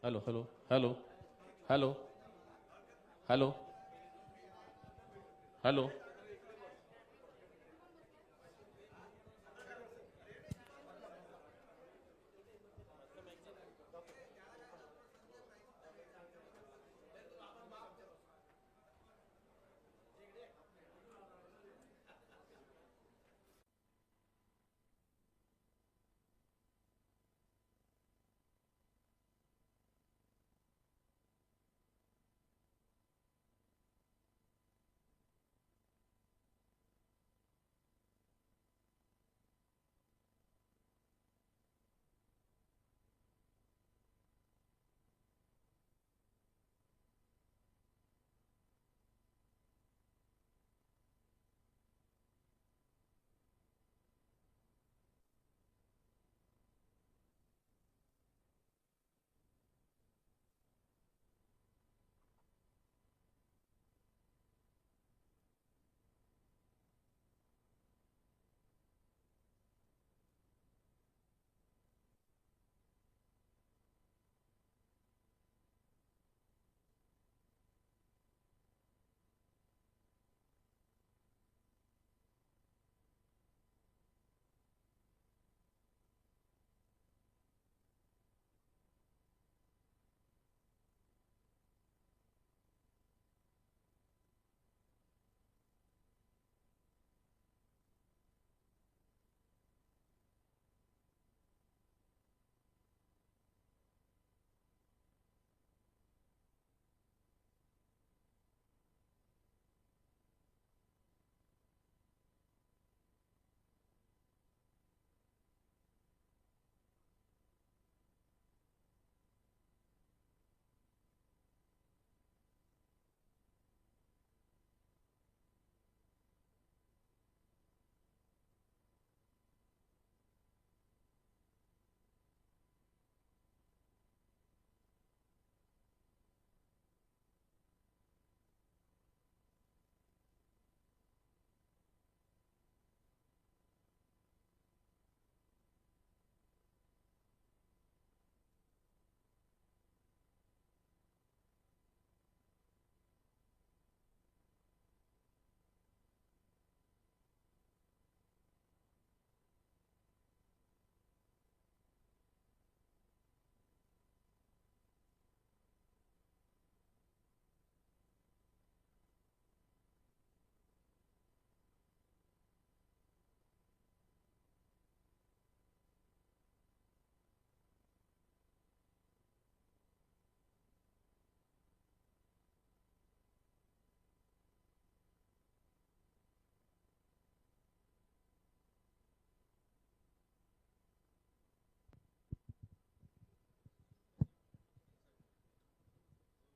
Hello hello hello hello hello hello.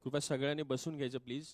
कृपया सगळ्यांनी बसून घ्यायचं प्लीज.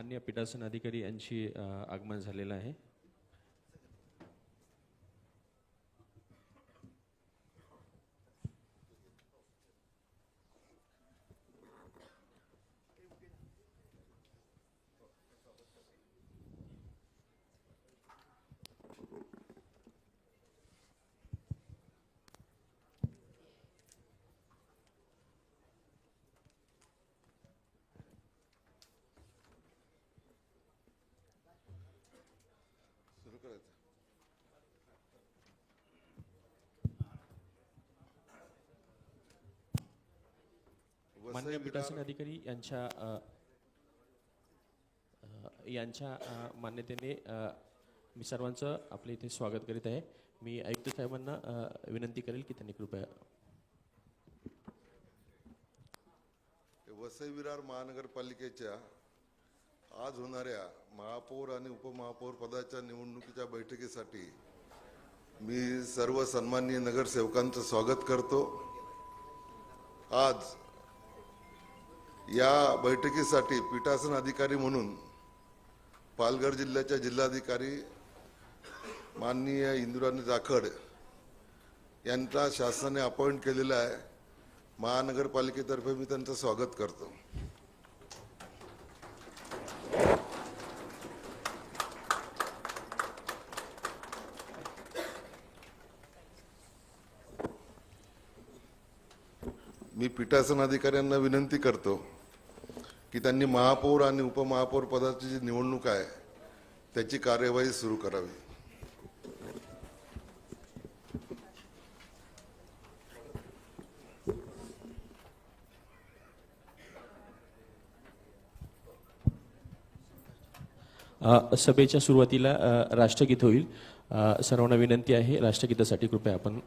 माननीय पीठासन अधिकारी यांची आगमन झालेलं आहे. माननीय पीठासन अधिकारी यांच्या मान्यतेने मी सर्वांचं आपल्या इथे स्वागत करीत आहे. मी आयुक्त साहेबांना विनंती करेल की त्यांनी कृपया वसई विरार महानगरपालिकेच्या आज होणाऱ्या महापौर आणि उपमहापौर पदाच्या निवडणुकीच्या बैठकीसाठी मी सर्व सन्माननीय नगरसेवकांचं स्वागत करतो. आज या बैठकीसाठी पीठासन अधिकारी म्हणून पालघर जिल्ह्याच्या जिल्हाधिकारी माननीय इंदुराणी जाखड यांचा शासनाने अपॉइंट केलेला आहे. महानगरपालिकेतर्फे मी त्यांचं स्वागत करतो. मी पीठासन अधिकाऱ्यांना विनंती करतो की त्यांनी महापौर आणि उपमहापौर पदाची जी निवडणूक आहे त्याची कार्यवाही सुरू करावी. सभेच्या सुरुवातीला राष्ट्रगीत होईल. सर्वांना विनंती आहे राष्ट्रगीतासाठी कृपया आपण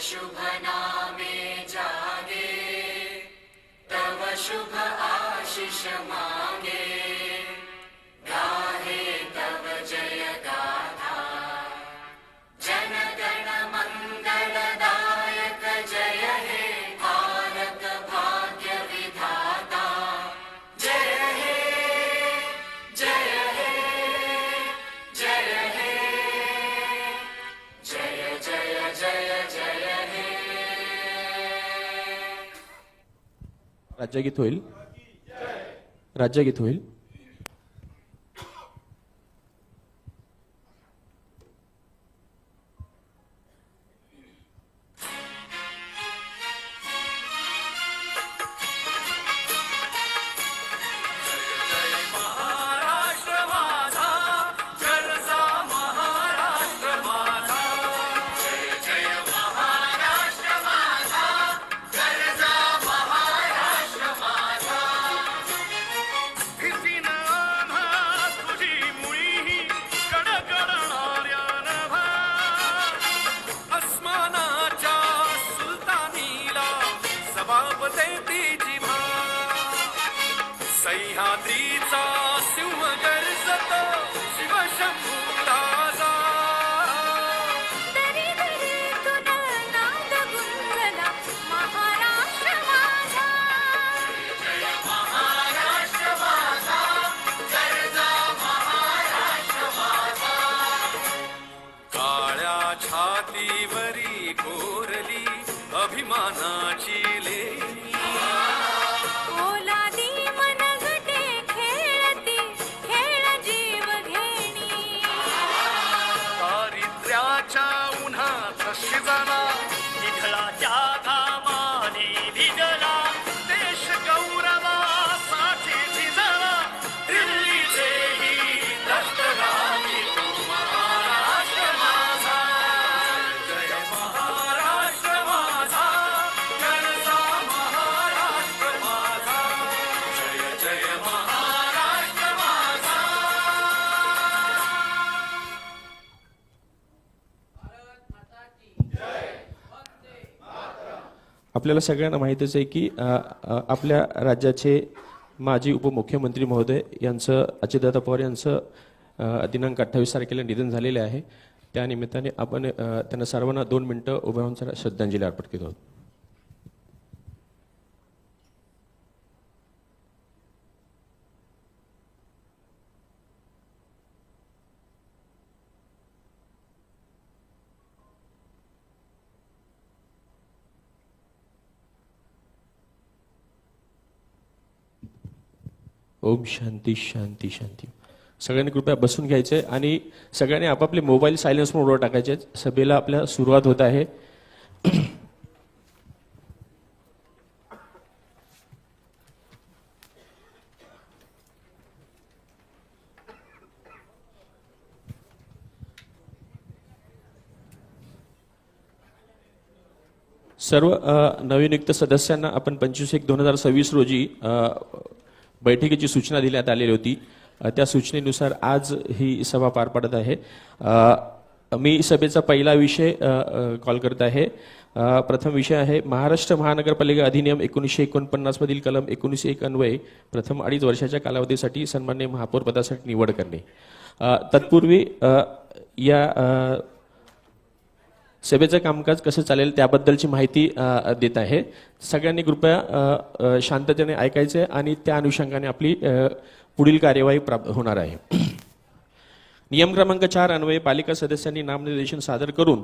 शुभ नामे जागे तव शुभ आशीष मांगे गाहे तव जय गाथा जन गण मंगलदायक जय हे भारत भाग्य विधाता जय हे जय हे जय हे जय जय जय जय राज्यगीत होईल. राज्यगीत होईल. सह्याद्रीचा सिंह गर्जत शिवशंभू राजा दरी दरीतून नाद गुंजला महाराष्ट्र माझा जय महाराष्ट्र माझा गर्जा महाराष्ट्र माझा काळ्या छातीवरी कोरली अभिमानाची लेणी ओलादी मनगटे खेळ आपल्याला सगळ्यांना माहीतच आहे की आपल्या राज्याचे माजी उपमुख्यमंत्री महोदय यांचं अजितदादा पवार यांचं दिनांक 28 तारखेला निधन झालेले आहे. त्या निमित्ताने आपण त्यांना सर्वांना 2 मिनिटं उभं राहून जरा श्रद्धांजली अर्पण करत आहोत. ओम शांती शांती शांती. सगळ्यांनी कृपया बसून घ्यायचे आणि सगळ्यांनी आपापले मोबाईल सायलेन्स मोडवर टाकायचे. सभेला आपल्या सुरुवात होत आहे. सर्व नवनियुक्त सदस्यांना आपण 25/1/2026 रोजी बैठकीची सूचना देण्यात आलेली होती. त्या सूचनेनुसार आज ही सभा पार पडत आहे. मी सभेचा पहिला विषय कॉल करत आहे. प्रथम विषय आहे महाराष्ट्र महानगरपालिका अधिनियम 1949 मधील कलम 19(1) अन्वये प्रथम 2.5 वर्षाच्या कालावधीसाठी सन्मान्य महापौर पदासाठी निवड करणे. तत्पूर्वी या सभेचं कामकाज कसं चालेल त्याबद्दलची माहिती देत आहे. सगळ्यांनी कृपया शांततेने ऐकायचे आणि त्या अनुषंगाने आपली पुढील कार्यवाही होणार आहे. नियम क्रमांक 4 अन्वये पालिका सदस्यांनी नामनिर्देशन सादर करून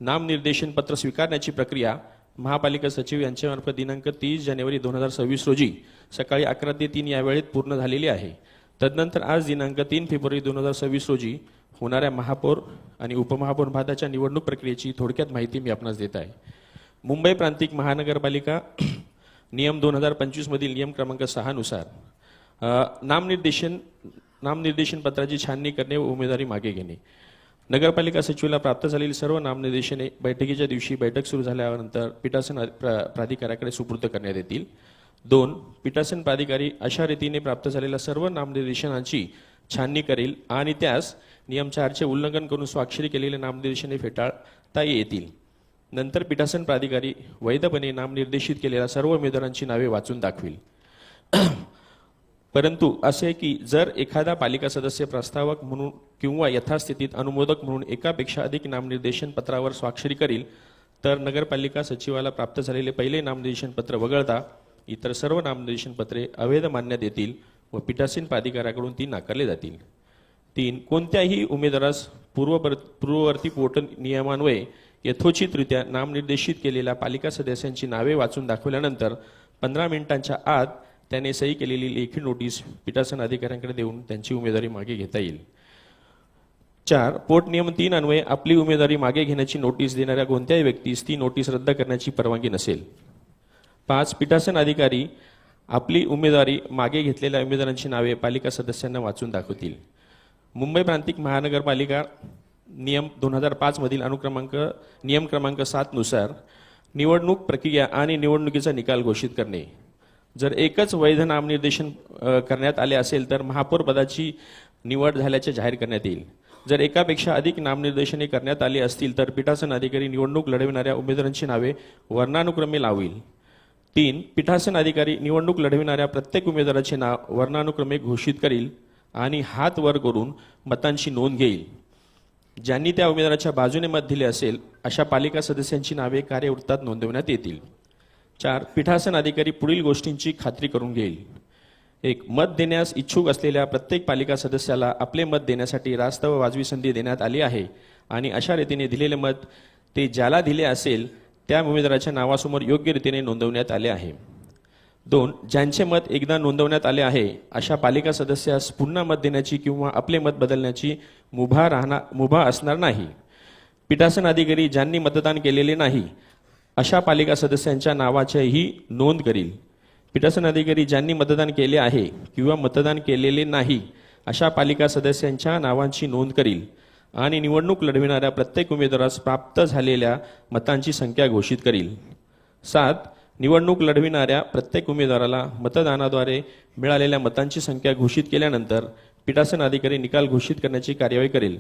नामनिर्देशन पत्र स्वीकारण्याची प्रक्रिया महापालिका सचिव यांच्यामार्फत दिनांक 30 जानेवारी 2026 रोजी सकाळी 11 ते 3 या वेळेत पूर्ण झालेली आहे. तदनंतर आज दिनांक 3 फेब्रुवारी 2026 रोजी होणाऱ्या महापौर आणि उपमहापौर पदाच्या निवडणूक प्रक्रियेची थोडक्यात माहिती मी आपणास देत आहे. मुंबई प्रांतिक महानगरपालिका नियम 2025 मधील नियम क्रमांक 6 नुसार नामनिर्देशन पत्राची छाननी करणे व उमेदवारी मागे घेणे. नगरपालिका सचिवाला प्राप्त झालेली सर्व नामनिर्देशने बैठकीच्या दिवशी बैठक सुरू झाल्यानंतर पीठासन प्राधिकाऱ्याकडे सुपूर्द करण्यात येतील. 2. पीठासन प्राधिकारी अशा रीतीने प्राप्त झालेल्या सर्व नामनिर्देशनांची छाननी करेल आणि त्यास नियम 4चे उल्लंघन करून स्वाक्षरी केलेले नामनिर्देशने फेटाळता येतील. नंतर पीठासन प्राधिकारी वैधपणे नामनिर्देशित केलेल्या सर्व उमेदवारांची नावे वाचून दाखविल. परंतु असे की जर एखादा पालिका सदस्य प्रस्तावक म्हणून किंवा यथास्थितीत अनुमोदक म्हणून एकापेक्षा अधिक नामनिर्देशन पत्रावर स्वाक्षरी करील तर नगरपालिका सचिवाला प्राप्त झालेले पहिले नामनिर्देशन पत्र वगळता इतर सर्व नामनिर्देशन पत्रे अवैध मानण्यात येतील व पीठासीन प्राधिकाऱ्याकडून ती नाकारले जातील. 3. कोणत्याही उमेदवारास पूर्ववर्ती पोर्टल नियमान्वये यथोचितरित्या नामनिर्देशित केलेल्या पालिका सदस्यांची नावे वाचून दाखवल्यानंतर 15 मिनिटांच्या आत त्याने सही केलेली लेखी नोटीस पीठासन अधिकाऱ्यांकडे देऊन त्यांची उमेदवारी मागे घेता येईल. 4. पोर्ट नियम 3 अन्वये आपली उमेदवारी मागे घेण्याची नोटीस देणाऱ्या कोणत्याही व्यक्तीस ती नोटीस रद्द करण्याची परवानगी नसेल. 5. पीठासन अधिकारी आपली उमेदवारी मागे घेतलेल्या उमेदवारांची नावे पालिका सदस्यांना वाचून दाखवतील. मुंबई प्रांतिक महानगरपालिका नियम 2005 मधील नियम क्रमांक 7 नुसार निवडणूक प्रक्रिया आणि निवडणुकीचा निकाल घोषित करणे. जर एकच वैध नामनिर्देशन करण्यात आले असेल तर महापौर पदाची निवड झाल्याचे जाहीर करण्यात येईल. जर एकापेक्षा अधिक नामनिर्देशने करण्यात आली असतील तर पीठासन अधिकारी निवडणूक लढविणाऱ्या उमेदवारांची नावे वर्णानुक्रमे लावील. 3. पीठासन अधिकारी निवडणूक लढविणाऱ्या प्रत्येक उमेदवाराचे नाव वर्णानुक्रमे घोषित करील आणि हात वर करून मतांची नोंद घेईल. ज्यांनी त्या उमेदवाराच्या बाजूने मत दिले असेल अशा पालिका सदस्यांची नावे कार्यवृत्तात नोंदवण्यात येतील. 4. पीठासन अधिकारी पुढील गोष्टींची खात्री करून घेईल. 1. मत देण्यास इच्छुक असलेल्या प्रत्येक पालिका सदस्याला आपले मत देण्यासाठी रास्त व वाजवी संधी देण्यात आली आहे आणि अशा रीतीने दिलेले मत ते ज्याला दिले असेल त्या उमेदवाराच्या नावासमोर योग्य रीतीने नोंदवण्यात आले आहे. 2. ज्यांचे मत एकदा नोंदवण्यात आले आहे अशा पालिका सदस्यास पुन्हा मत देण्याची किंवा आपले मत बदलण्याची मुभा असणार नाही. पीठासन अधिकारी ज्यांनी मतदान केलेले नाही अशा पालिका सदस्यांच्या नावाचीही नोंद करील. पीठासन अधिकारी ज्यांनी मतदान केले आहे किंवा मतदान केलेले नाही अशा पालिका सदस्यांच्या नावांची नोंद करील आणि निवडणूक लढविणाऱ्या प्रत्येक उमेदवारास प्राप्त झालेल्या मतांची संख्या घोषित करील. 7. निवडणूक लढविणाऱ्या प्रत्येक उमेदवाराला मतदानाद्वारे मिळालेल्या मतांची संख्या घोषित केल्यानंतर पीठासन अधिकारी निकाल घोषित करण्याची कार्यवाही करेल.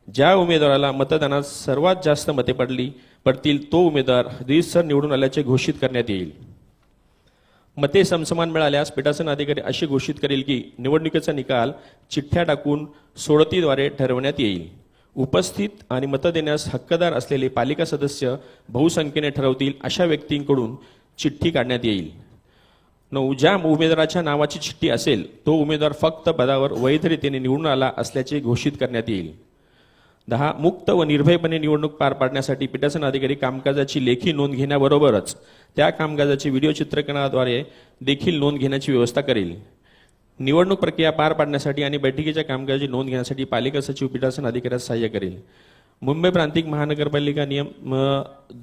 ज्या उमेदवाराला मतदानात सर्वात जास्त मते पडतील तो उमेदवार रीतसर निवडून आल्याचे घोषित करण्यात येईल. मते समसमान मिळाल्यास पीठासन अधिकारी असे घोषित करेल की निवडणुकीचा निकाल चिठ्ठ्या टाकून सोडतीद्वारे ठरवण्यात येईल. उपस्थित आणि मत देण्यास हक्कदार असलेले पालिका सदस्य बहुसंख्येने ठरवतील अशा व्यक्तींकडून चिठ्ठी काढण्यात येईल. 9. ज्या उमेदवाराच्या नावाची चिठ्ठी असेल तो उमेदवार फक्त पदावर वैधरीतीने निवडून आला असल्याचे घोषित करण्यात येईल. 10. मुक्त व निर्भयपणे निवडणूक पार पाडण्यासाठी पीठासन अधिकारी कामकाजाची लेखी नोंद घेण्याबरोबरच त्या कामकाजाची व्हिडिओ चित्रीकरणाद्वारे देखील नोंद घेण्याची व्यवस्था करेल. निवडणूक प्रक्रिया पार पाडण्यासाठी आणि बैठकीच्या कामकाजाची नोंद घेण्यासाठी पालिका सचिव पीठासन अधिकाऱ्यास सहाय्य करेल. मुंबई प्रांतिक महानगरपालिका नियम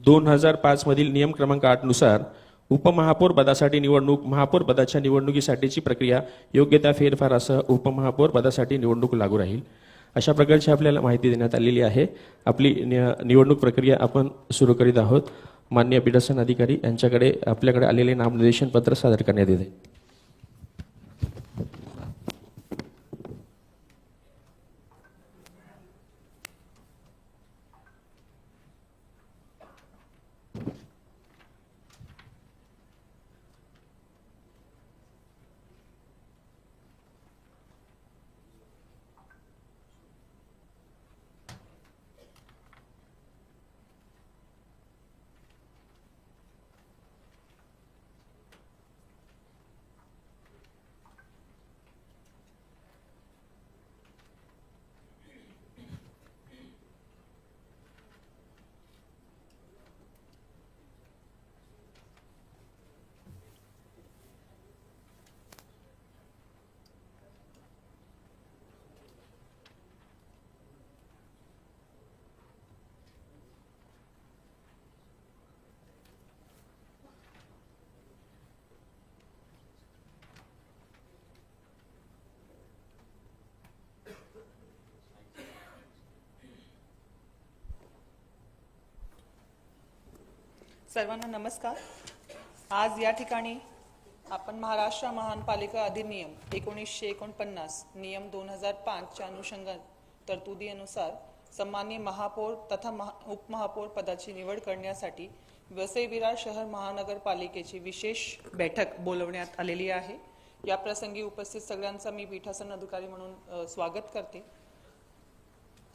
2005 मधील नियम क्रमांक 8 नुसार उपमहापौर पदासाठी निवडणूक, महापौर पदाच्या निवडणुकीसाठीची प्रक्रिया योग्य त्या फेरफारासह उपमहापौर पदासाठी निवडणूक लागू राहील. अशा प्रकारची आपल्याला माहिती देण्यात आलेली आहे. आपली निवडणूक प्रक्रिया आपण सुरू करीत आहोत. माननीय पीठासन अधिकारी यांच्याकडे आपल्याकडे आलेले नामनिर्देशन पत्र सादर करण्यात येते. सर्वांना नमस्कार. आज या ठिकाणी आपण महाराष्ट्र महानपालिका अधिनियम 1949 नियम 2005 च्या अनुषंगाने तरतुदीनुसार सामान्य महापौर तथा उपमहापौर पदाची निवड करण्यासाठी वसई विरार शहर महानगरपालिकेची विशेष बैठक बोलवण्यात आलेली आहे. या प्रसंगी उपस्थित सगळ्यांचा मी पीठासन अधिकारी म्हणून स्वागत करते.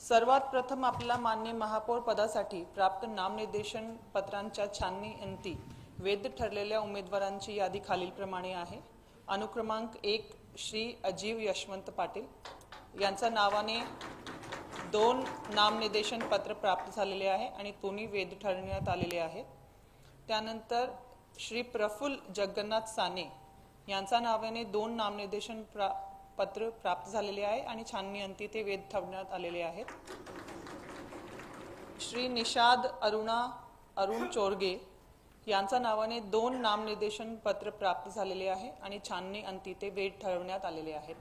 सर्वात प्रथम आपल्याला मान्य महापौर पदासाठी प्राप्त नामनिर्देशन पत्रांच्या छाननी अंती वैध ठरलेल्या उमेदवारांची यादी खालीलप्रमाणे आहे. अनुक्रमांक 1 श्री अजीव यशवंत पाटील यांच्या नावाने 2 नामनिर्देशन पत्र प्राप्त झालेले आहे आणि दोन्ही वैध ठरवण्यात आलेले आहेत. त्यानंतर श्री प्रफुल्ल जगन्नाथ साने यांच्या नावाने 2 नामनिर्देशन पत्र प्राप्त झालेले आहे आणि छाननी अंती ते वैध ठरवण्यात आलेले आहेत. श्री निषाद अरुण चोरगे यांच्या नावाने 2 नामनिर्देशन पत्र प्राप्त झालेले आहे आणि छाननी अंती ते वैध ठरवण्यात आलेले आहेत.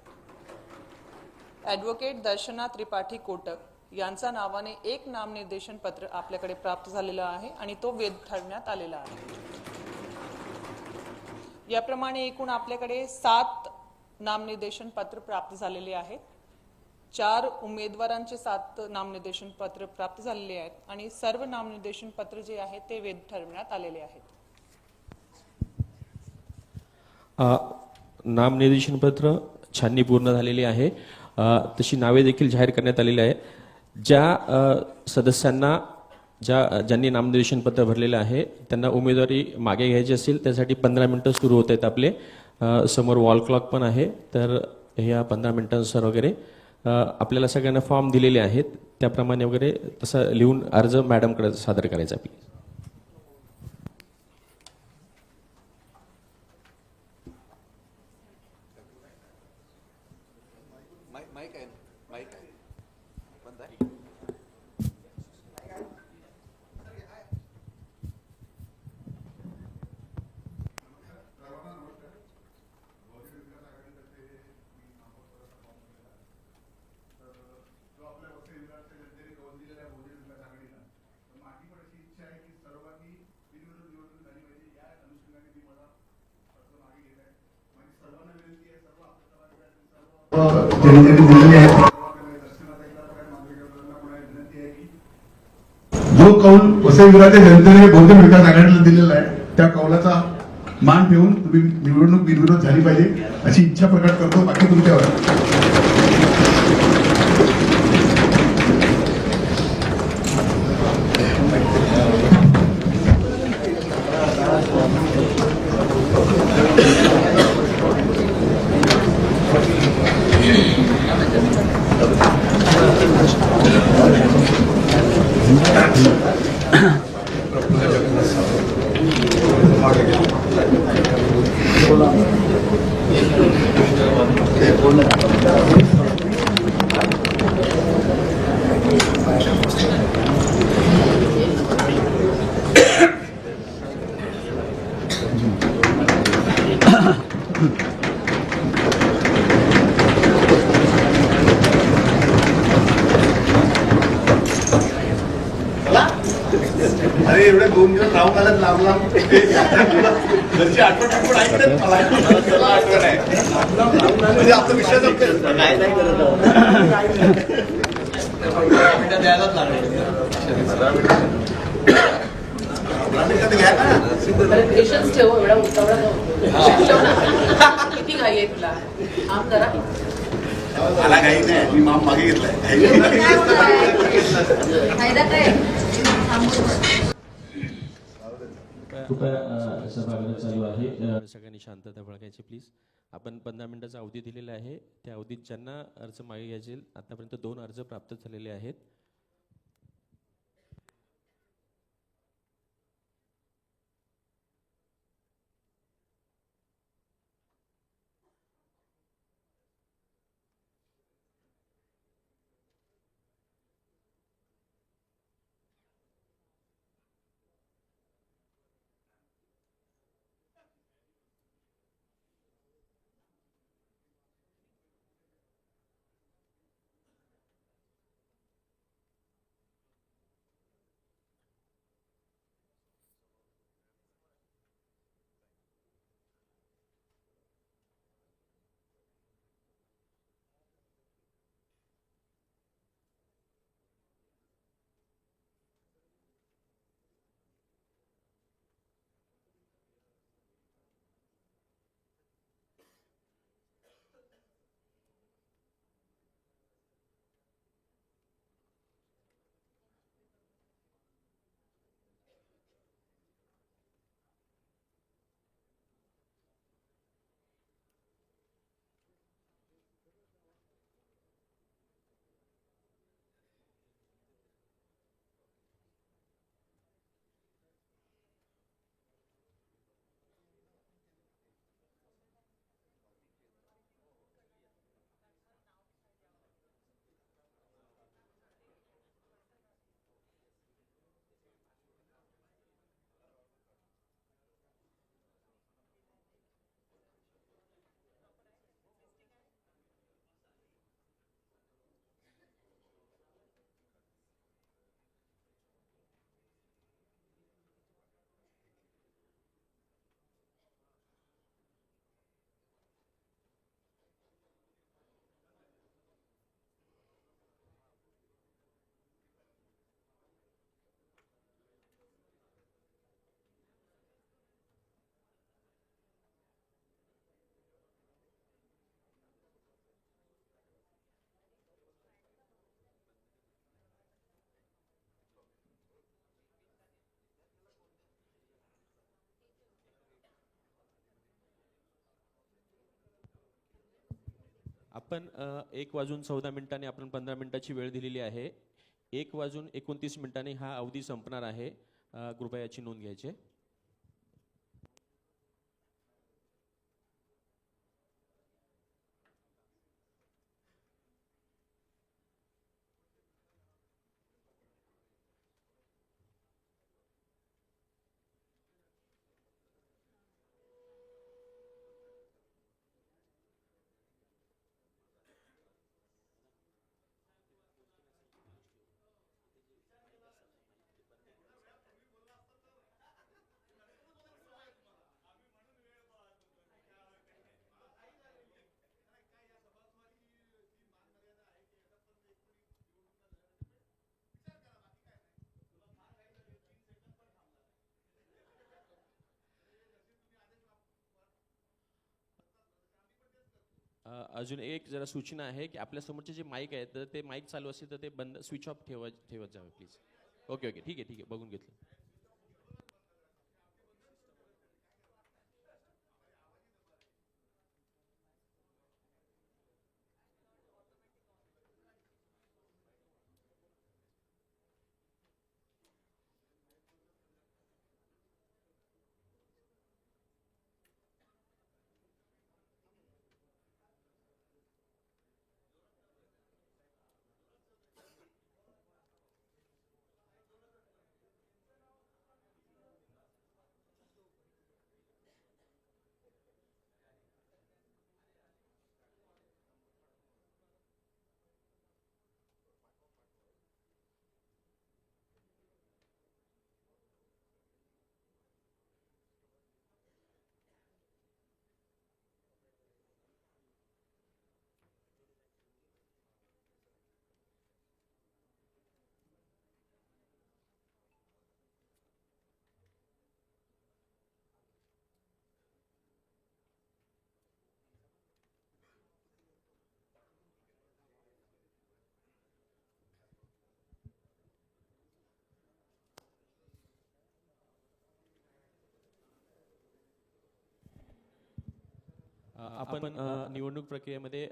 ॲडव्होकेट दर्शना त्रिपाठी कोटक यांच्या नावाने 1 नामनिर्देशन पत्र आपल्याकडे प्राप्त झालेलं आहे आणि तो वैध ठरवण्यात आलेला आहे. याप्रमाणे एकूण आपल्याकडे 7 नामनिर्देशन पत्र प्राप्त झालेले आहेत. 4 उमेदवारांचे 7 नामनिर्देशन पत्र प्राप्त झालेले आहेत आणि सर्व नामनिर्देशन पत्र जे आहेत ते वैध ठरवण्यात आलेले आहेत. नामनिर्देशन पत्र छाननी पूर्ण झालेली आहे. तशी नावे देखील जाहीर करण्यात आलेली आहे. ज्या सदस्यांना ज्यांनी नामनिर्देशन पत्र भरलेलं आहे त्यांना उमेदवारी मागे घ्यायची असेल त्यासाठी 15 मिनिटं सुरू होत आहेत. आपले समोर वॉल क्लॉक पण आहे. तर ह्या 15 मिनिटांनुसार वगैरे आपल्याला सगळ्यांना फॉर्म दिलेले आहेत त्याप्रमाणे वगैरे तसं लिहून अर्ज मॅडमकडे सादर करायचा. आपली त्यांनी दिलेली आहे. वसई विभागाच्या जनतेने बहुजन विकास आघाडीला दिलेला आहे, त्या कौलाचा मान ठेवून तुम्ही निवडणूक बिनविरोध झाली पाहिजे अशी इच्छा प्रकट करतो. बाकी तुमच्यावर. अरे एवढे 2 दिवस राहू घालत लावला घरची आठवण ऐकतात मला आठवण आहे म्हणजे आपला विषय जमते काय नाही करत द्यायलाच घ्या ना पेशन्स ठेव एवढा उतावळा शिकलो ना किती घाई आहे तुला काम करा मला काही नाही मी माप मागे घेतलाय फायदा काय कृपया सभागृह चालू आहे. सगळ्यांनी शांतता बाळगायची प्लीज. आपण 15 मिनिटाचा अवधी दिलेला आहे. त्या अवधीत ज्यांना अर्ज मागे घ्यायचे आतापर्यंत 2 अर्ज प्राप्त झालेले आहेत. आपण 1:14 आपण 15 मिनिटाची वेळ दिलेली आहे. 1:29 हा अवधी संपणार आहे. कृपया याची नोंद घ्यायची. अजून एक जरा सूचना आहे की आपल्या समोरचे जे माईक आहेत तर ते माईक चालू असेल तर ते बंद स्विच ऑफ ठेवत जावे प्लीज. ओके ओके ठीक आहे बघून घेतलं. आपण निवडणूक प्रक्रियेमध्ये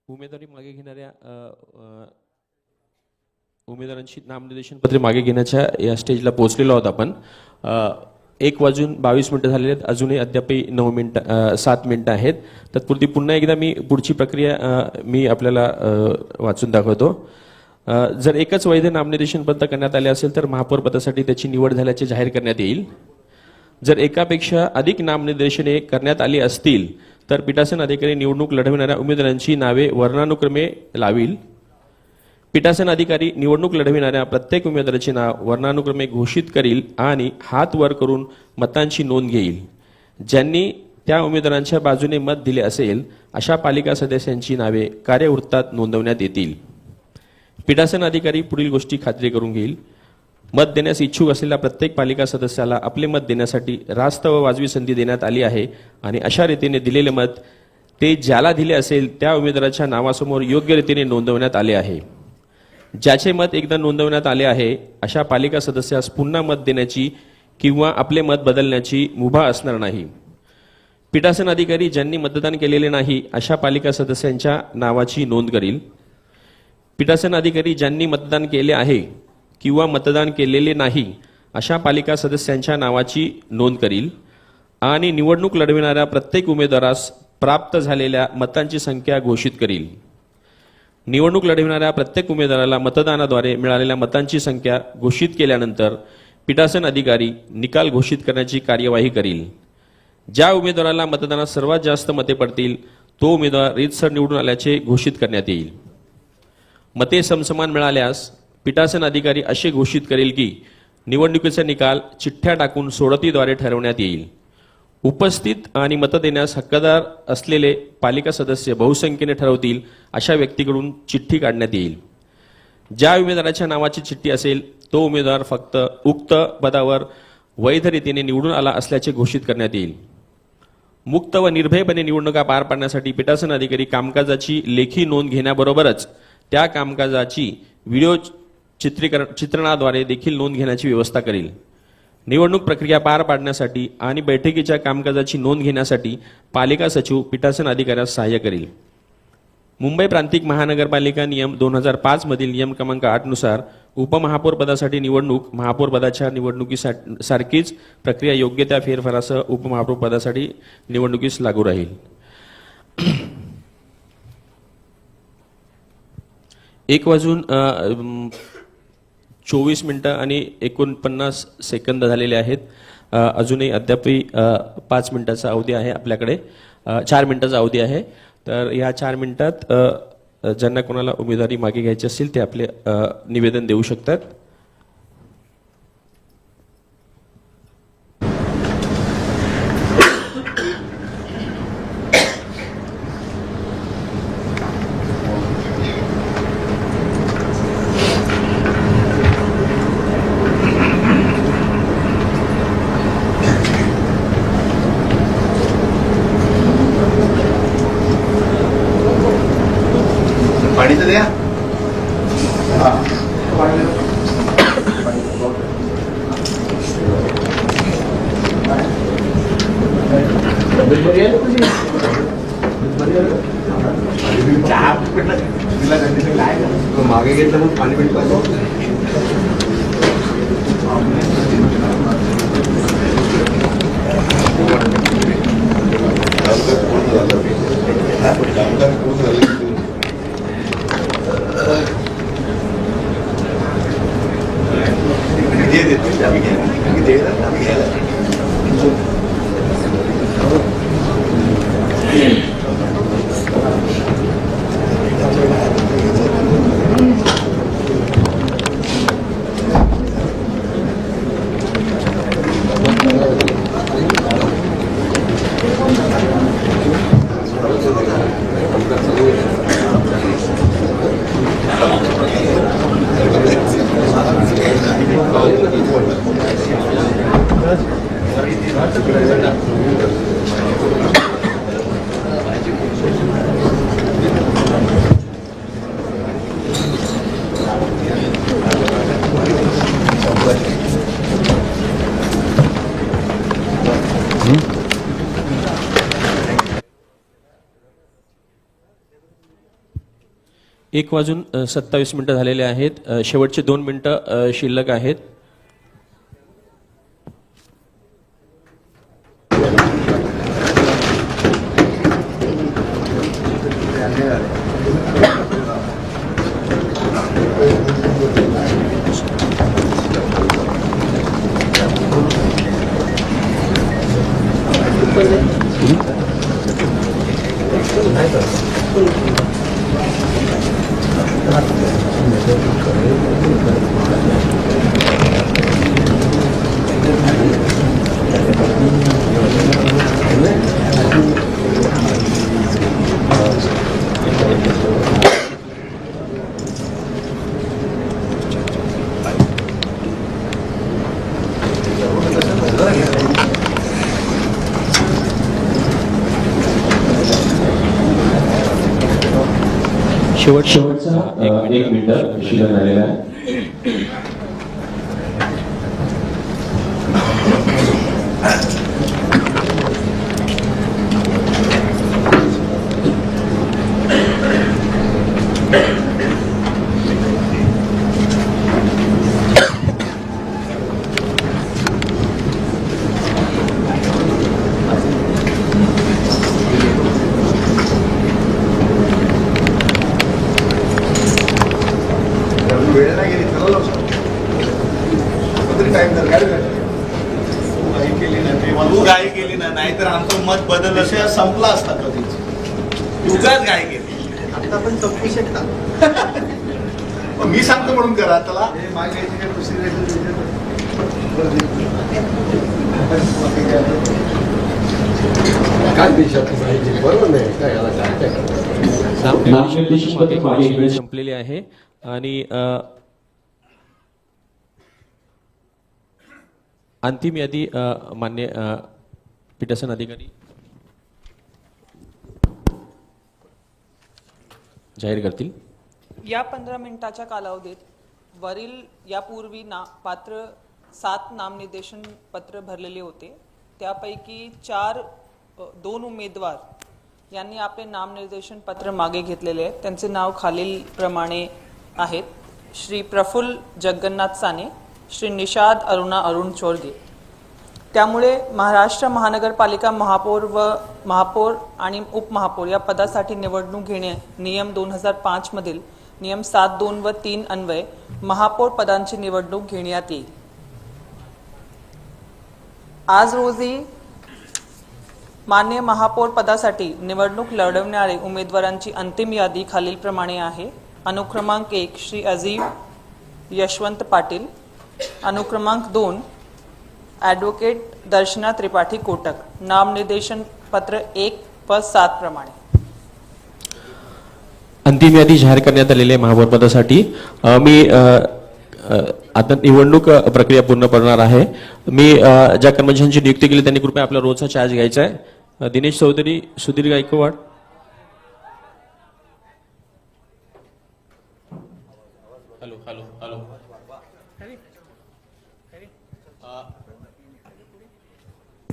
उमेदवारी मागे घेणाऱ्या उमेदवारांची नामनिर्देशन पत्रे मागे घेण्याच्या या स्टेजला पोहोचलेलो आहोत आपण. 1:22 झालेले आहेत. अजूनही अद्यापही 7 मिनिटं आहेत. तत्पुरती पुन्हा एकदा मी पुढची प्रक्रिया मी आपल्याला वाचून दाखवतो. जर एकच वैध नामनिर्देशन पत्र करण्यात आले असेल तर महापौर पदासाठी त्याची निवड झाल्याचे जाहीर करण्यात येईल. जर एकापेक्षा अधिक नामनिर्देशने करण्यात आली असतील तर पीठासन अधिकारी निवडणूक लढविणाऱ्या उमेदवारांची नावे वर्णानुक्रमे लावील. पीठासन अधिकारी निवडणूक लढविणाऱ्या प्रत्येक उमेदवाराचे नाव वर्णानुक्रमे घोषित करील आणि हात वर करून मतांची नोंद घेईल. ज्यांनी त्या उमेदवारांच्या बाजूने मत दिले असेल अशा पालिका सदस्यांची नावे कार्यवृत्तात नोंदवण्यात येतील. पीठासन अधिकारी पुढील गोष्टी खात्री करून घेईल. मत देण्यास इच्छुक असलेल्या प्रत्येक पालिका सदस्याला आपले मत देण्यासाठी रास्त व वाजवी संधी देण्यात आली आहे आणि अशा रीतीने दिलेले मत ते ज्याला दिले असेल त्या उमेदवाराच्या नावासमोर योग्य रीतीने नोंदवण्यात आले आहे. ज्याचे मत एकदा नोंदवण्यात आले आहे अशा पालिका सदस्यास पुन्हा मत देण्याची किंवा आपले मत बदलण्याची मुभा असणार नाही. पीठासन अधिकारी ज्यांनी मतदान केलेले नाही अशा पालिका सदस्यांच्या नावाची नोंद करील. पीठासन अधिकारी ज्यांनी मतदान केले आहे किंवा मतदान केलेले नाही अशा पालिका सदस्यांच्या नावाची नोंद करील आणि निवडणूक लढविणाऱ्या प्रत्येक उमेदवारास प्राप्त झालेल्या मतांची संख्या घोषित करील. निवडणूक लढविणाऱ्या प्रत्येक उमेदवाराला मतदानाद्वारे मिळालेल्या मतांची संख्या घोषित केल्यानंतर पीठासन अधिकारी निकाल घोषित करण्याची कार्यवाही करील. ज्या उमेदवाराला मतदानात सर्वात जास्त मते पडतील तो उमेदवार रीतसर निवडून आल्याचे घोषित करण्यात येईल. मते समसमान मिळाल्यास पीठासन अधिकारी असे घोषित करेल की निवडणुकीचा निकाल चिठ्ठ्या टाकून सोडतीद्वारे ठरवण्यात येईल. उपस्थित आणि मत देण्यास हक्कदार असलेले पालिका सदस्य बहुसंख्येने ठरवतील अशा व्यक्तीकडून चिठ्ठी काढण्यात येईल. ज्या उमेदवाराच्या नावाची चिठ्ठी असेल तो उमेदवार फक्त उक्त पदावर वैध रीतीने निवडून आला असल्याचे घोषित करण्यात येईल. मुक्त व निर्भयपणे निवडणुका पार पाडण्यासाठी पीठासन अधिकारी कामकाजाची लेखी नोंद घेण्याबरोबरच त्या कामकाजाची व्हिडिओ चित्रणाद्वारे देखील नोंद घेण्याची व्यवस्था करेल. निवडणूक प्रक्रिया पार पाडण्यासाठी आणि बैठकीच्या कामकाजाची नोंद घेण्यासाठी पालिका सचिव पीठासन अधिकाऱ्यास सहाय्य करेल. मुंबई प्रांतिक महानगरपालिका नियम 2005 मधील नियम क्रमांक 8 नुसार उपमहापौर पदासाठी निवडणूक महापौर पदाच्या निवडणुकीसारखीच प्रक्रिया योग्य त्या फेरफारासह उपमहापौर पदासाठी निवडणुकीस लागू राहील. 1:24 आणि 49 सेकंद झालेले आहेत. अजूनही अद्यापही 5 मिनिटाचा अवधी आहे आपल्याकडे. 4 मिनिटाचा अवधी आहे. तर या 4 मिनिटात ज्यांना कोणाला उमेदवारी मागे घ्यायची असेल ते आपले निवेदन देऊ शकतात. मागे घेतलं मग पाणी भेट पाहिजे. कामकाज पूर्ण झालं की एक वाजून 27 मिनिटं झालेले आहेत. शेवटचे 2 मिनिटं शिल्लक आहेत. शेवटचा 1 मिनिट शिल्लक राहिलेला आहे. वेळ नाही गेली चला टाइम तर गाय केली ना नाहीतर आमचं मत बदललं विषय संपला असता कधीच. उगाच गाय केली आता पण संपू शकता. मी सांगतो म्हणून करा त्याला वेळ संपलेली आहे आणि अंतिम यादी मान्य पीठासन अधिकारी जाहीर करतील. या 15 मिनिटाच्या कालावधीत वरील यापूर्वी पात्र 7 नामनिर्देशन पत्र भरलेले होते. त्यापैकी 2 उमेदवार यांनी आपले नामनिर्देशन पत्र मागे घेतलेले आहेत. त्यांचे नाव खालीलप्रमाणे आहेत: श्री प्रफुल्ल जगन्नाथ साने, श्री निषाद अरुणा अरुण चोरगे. त्यामुळे महाराष्ट्र महानगरपालिका महापौर आणि उपमहापौर या पदासाठी निवडणूक घेणे नियम 2005 मधील नियम 7(2) व 3 अन्वये महापौर पदांची निवडणूक घेण्यात येईल. आज रोजी मान्य महापौर पदासाठी निवडणूक लढवणारे उमेदवारांची अंतिम यादी खालीलप्रमाणे आहे. अनुक्रमांक 1 श्री अजीम यशवंत पाटील, अनुक्रमांक 2 ॲडव्होकेट दर्शना त्रिपाठी कोटक. नामनिर्देशन पत्र 1 व 7 प्रमाणे. अंतिम यादी जाहीर करण्यात आलेली आहे महापौर पदासाठी. मी आता निवडणूक प्रक्रिया पूर्ण करणार आहे. मी ज्या कर्मचाऱ्यांची नियुक्ती केली त्यांनी कृपया आपला रोजचा चार्ज घ्यायचा आहे. Dinesh Chaudhari, Sudhir Gaikwad. Hello hello hello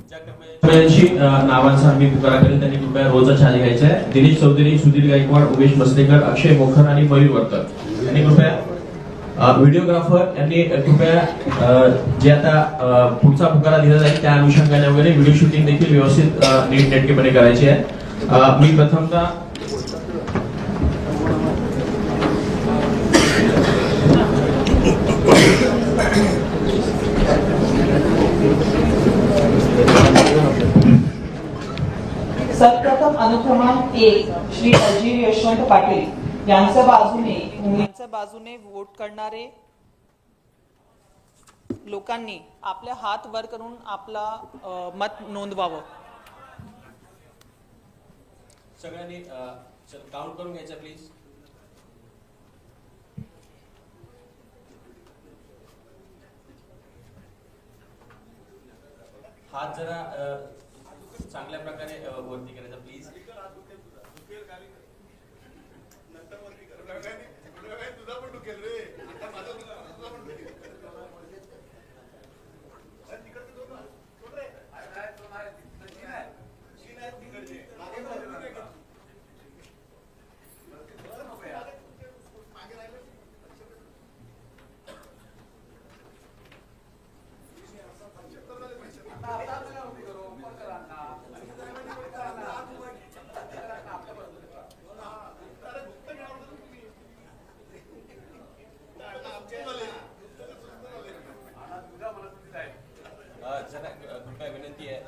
ज्या कर्मचाऱ्यांची नावांचा आम्ही पुकारा करेल त्यांनी कृपया रोजचा चहा घ्यायचा आहे. दिनेश चौधरी, सुधीर गायकवाड, उमेश मसलेकर, अक्षय मोखर आणि मयूर वर्कर यांनी कृपया व्हिडिओग्राफर यांनी कृपया जे आता पुढचा पुकारा दिला जाईल त्या अनुषंगाने वगैरे व्हिडिओ शूटिंग देखील व्यवस्थित नीटनेटकेपणे करायची आहे. मी प्रथमतः सर्वप्रथम अनुक्रमांक 1 श्री अजीर यशवंत पाटील यांच्या बाजूने वोट करणारे लोकांनी आपले हात वर करून आपला मत नोंदवावं. सगळ्यांनी काउंट करून घ्यायचं प्लीज. हात जरा चांगल्या प्रकारे वरती करायचा प्लीज. जरा कृपया विनंती आहे.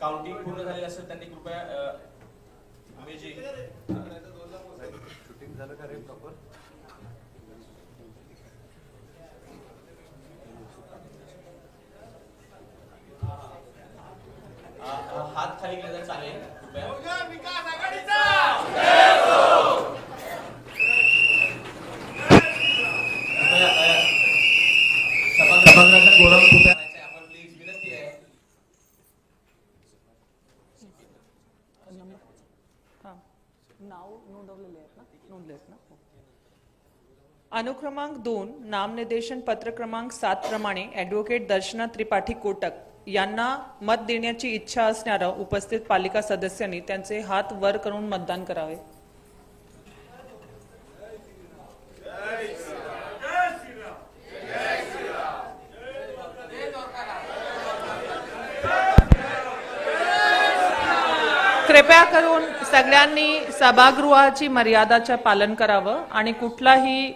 काउंटिंग पूर्ण झालेलं असेल त्यांनी कृपया शूटिंग झालं का रे प्रॉपर. हात खाली केला तर चालेल कृपया. सभागृहाचा कोरम कुठे आहे आपण प्लीज विनंती आहे. नाव नोंदवलेले आहेत ना, नोंदले आहेत ना. अनुक्रमांक 2 नामनिर्देशन पत्र क्रमांक 7 प्रमाणे ऍडव्होकेट दर्शना त्रिपाठी कोटक यांना मत देण्याची इच्छा असणाऱ्या उपस्थित पालिका सदस्यांनी त्यांचे हात वर करून मतदान करावे. कृपया करून सगळ्यांनी सभागृहाची मर्यादाचे पालन करावं आणि कुठलाही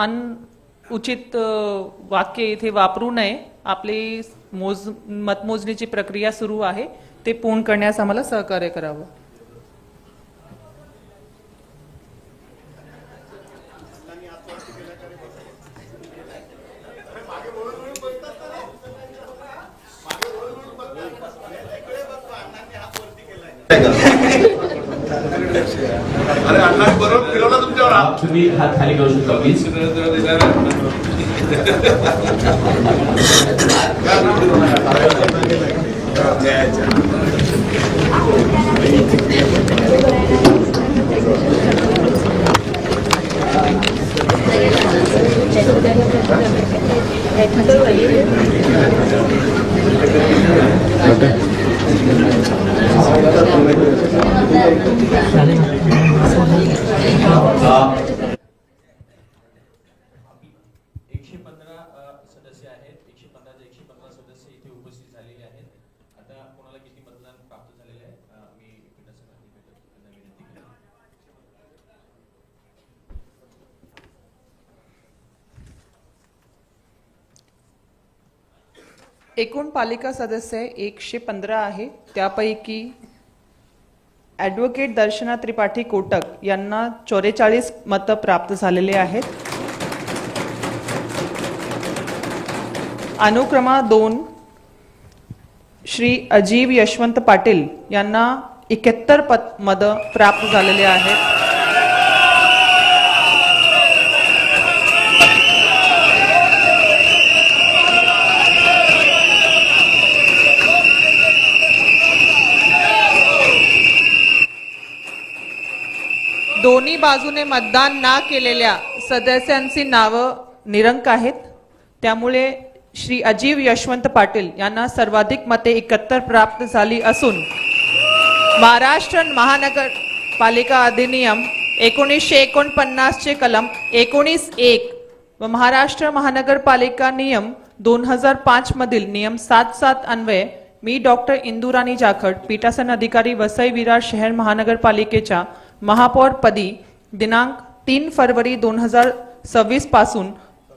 अनुचित वाक्य इथे वापरू नये. आपली मतमोजणीची प्रक्रिया सुरू आहे, ते पूर्ण करण्यास आम्हाला सहकार्य करावं. अरे अण्णा बरोबर फिरवला तुमच्यावर. तुम्ही हात खाली करू शकता प्लीज. सदस्य आहेत. 115 सदस्य इथे उपस्थित झालेले आहेत. आता कोणाला किती मतदान प्राप्त झालेले आहे मी विनंती केली. एकूण पालिका सदस्य 115 आहे. त्यापैकी ॲडव्होकेट दर्शना त्रिपाठी कोटक यांना 44 मतं प्राप्त झालेले आहेत. अनुक्रमांक 2 श्री अजीव यशवंत पाटील यांना 71 मतं प्राप्त झालेले आहेत. दोन्ही बाजूने मतदान ना केलेल्या सदस्यांची नावं निरंक आहेत. त्यामुळे श्री अजीव यशवंत पाटील यांना सर्वाधिक मते 71 प्राप्त झाली असून महाराष्ट्र महानगरपालिका अधिनियम 1949 चे कलम 19(1) व महाराष्ट्र महानगरपालिका नियम 2005 मधील नियम 7(7) अन्वये मी डॉक्टर इंदुराणी जाखड पीठासन अधिकारी वसई विरार शहर महानगरपालिकेच्या महापौर पदी दिनांक 3 फरवरी 2026 पासून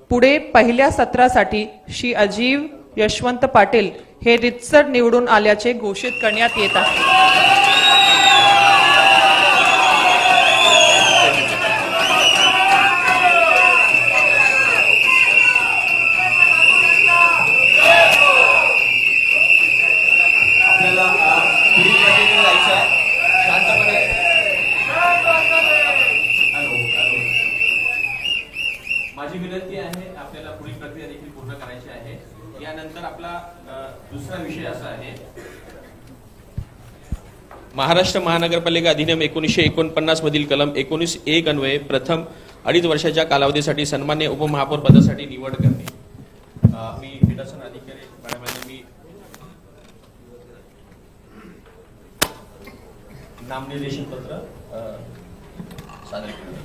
पुढे पहिल्या सत्रासाठी श्री अजीव यशवंत पाटील हे रितसर निवडून आल्याचे घोषित करण्यात येत आहे. आपल्याला पुढील प्रक्रियेकडे जायचं आहे. शांतपणे. माझी विनंती आहे आपल्याला पुढील प्रक्रिया देखील पूर्ण करायची आहे. यानंतर आपला दुसरा विषय असा आहे, महाराष्ट्र महानगरपालिका अधिनियम 1949 मधील कलम 19(1) अन्वये प्रथम 2.5 वर्षाच्या कालावधीसाठी सन्मान्य उपमहापौर पदासाठी निवड करणे. मी पीठासन अधिकारी मॅडमांनी मी नामनिर्देशन पत्र सादर केले.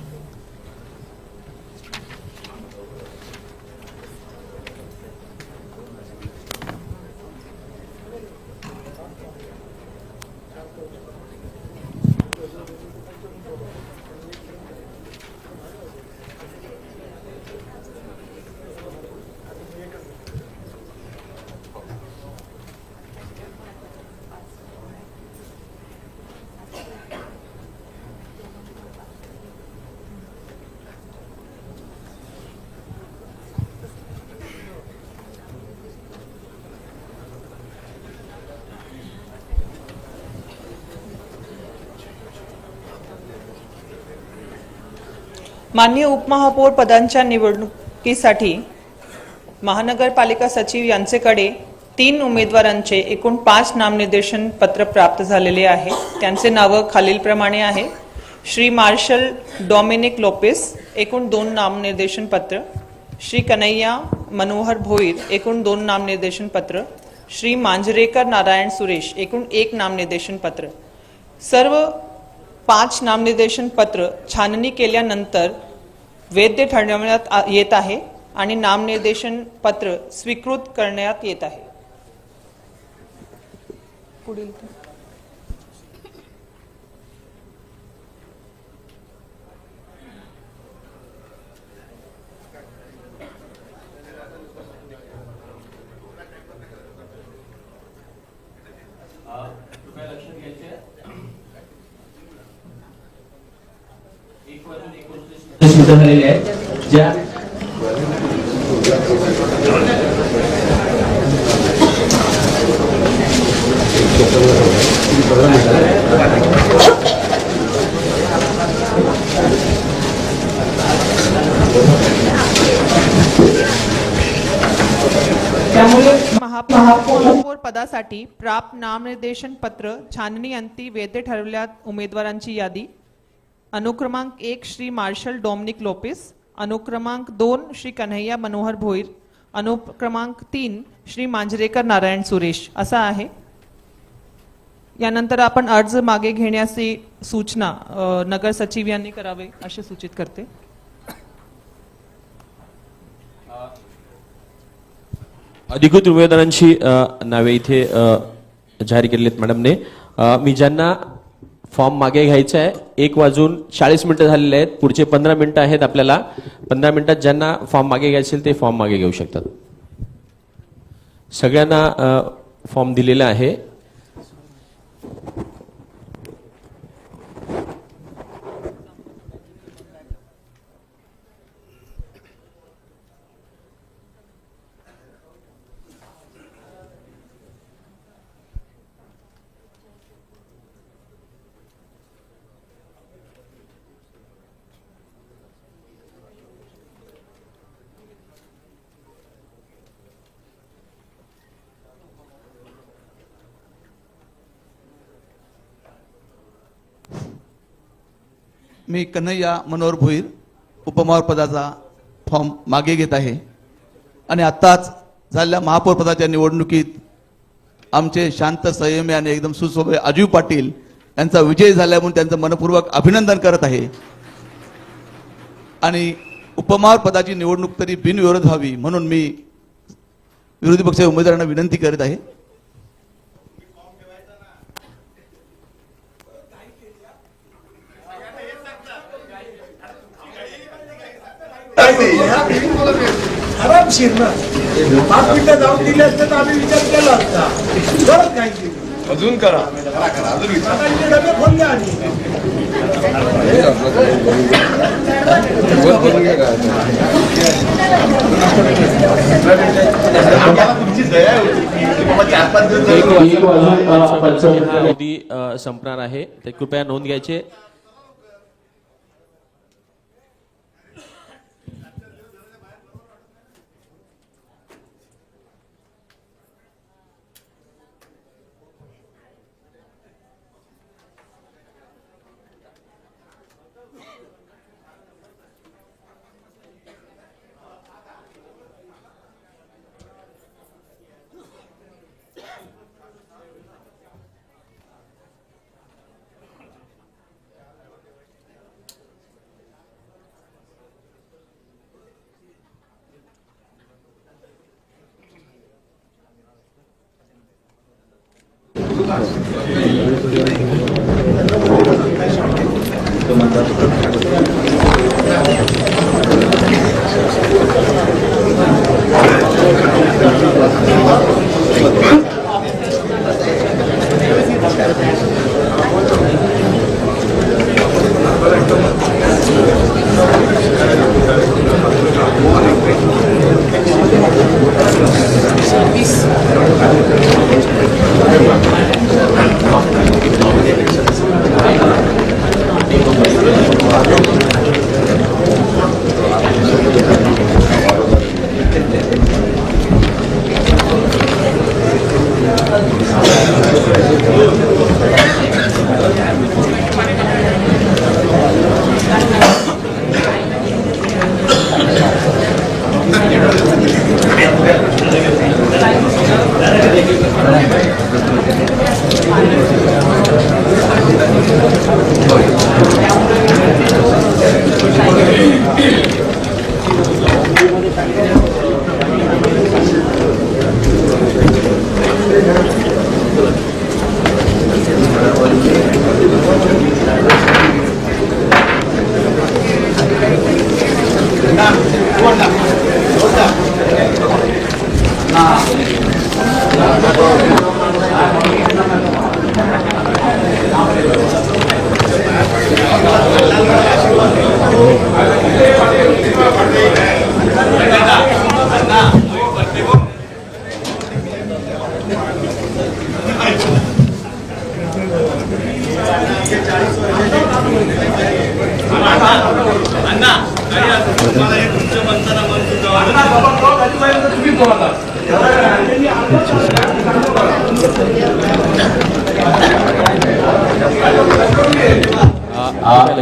माननीय उपमहापौर पदांच्या निवडणुकीसाठी महानगरपालिका सचिव यांचेकडे 3 उमेदवारांचे एकूण 5 नामनिर्देशन पत्र प्राप्त झालेले आहे. त्यांचे नाव खालीलप्रमाणे आहे. श्री मार्शल डॉमिनिक लोपेस एकूण 2 नामनिर्देशन पत्र, श्री कन्हैया मनोहर भोईर एकूण 2 नामनिर्देशन पत्र, श्री मांजरेकर नारायण सुरेश एकूण 1 नामनिर्देशन पत्र. सर्व 5 नामनिर्देशन पत्र छाननी केल्यानंतर वैध ठरवण्यात येत आहे आणि नामनिर्देशन पत्र स्वीकृत करण्यात येत आहे. पुढील सिद्ध झालेले आहेत. ज्या त्यामुळे महापौर पदासाठी प्राप्त नामनिर्देशन पत्र छाननी अंती वैध ठरवल्यात उमेदवारांची यादी. अनुक्रमांक 1 श्री मार्शल डॉमिनिक लोपेस, अनुक्रमांक 2 श्री कन्हैया मनोहर भोईर, अनुक्रमांक 3 श्री मांजरेकर नारायण सुरेश असा आहे. यानंतर आपण अर्ज मागे घेण्याची सूचना नगर सचिव यांनी करावे असे सूचित करते. अधिकृत उमेदवारांची नावे इथे जाहीर केली आहेत मॅडमने. मी ज्यांना फॉर्म मागे घ्यायचा आहे, 1:40 झालेले आहेत. पुढचे 15 मिनिटं आहेत आपल्याला. 15 मिनिटात ज्यांना फॉर्म मागे घ्यायचे ते फॉर्म मागे घेऊ शकतात. सगळ्यांना फॉर्म दिलेला आहे. मी कन्हैया मनोहर भोईर उपमहापौर पदाचा फॉर्म मागे घेत आहे आणि आत्ताच झालेल्या महापौर पदाच्या निवडणुकीत आमचे शांत संयमी आणि एकदम सुस्वभावी अजय पाटील यांचा विजय झाला म्हणून त्यांचं मनपूर्वक अभिनंदन करत आहे आणि उपमहापौर पदाची निवडणूक तरी बिनविरोध व्हावी म्हणून मी विरोधी पक्षाच्या उमेदवारांना विनंती करत आहे. आरामशीर ना 5 मिनिटं जाऊन दिले असते तर आम्ही विचार केला असता. परत काय केलं अजून करा आता इथे डबे खोलले आणि तुमची दया होती की बाबा 4-5 दिवस एक वाजून 55 हा अवधी संपणार आहे ते कृपया नोंद घ्यायचे.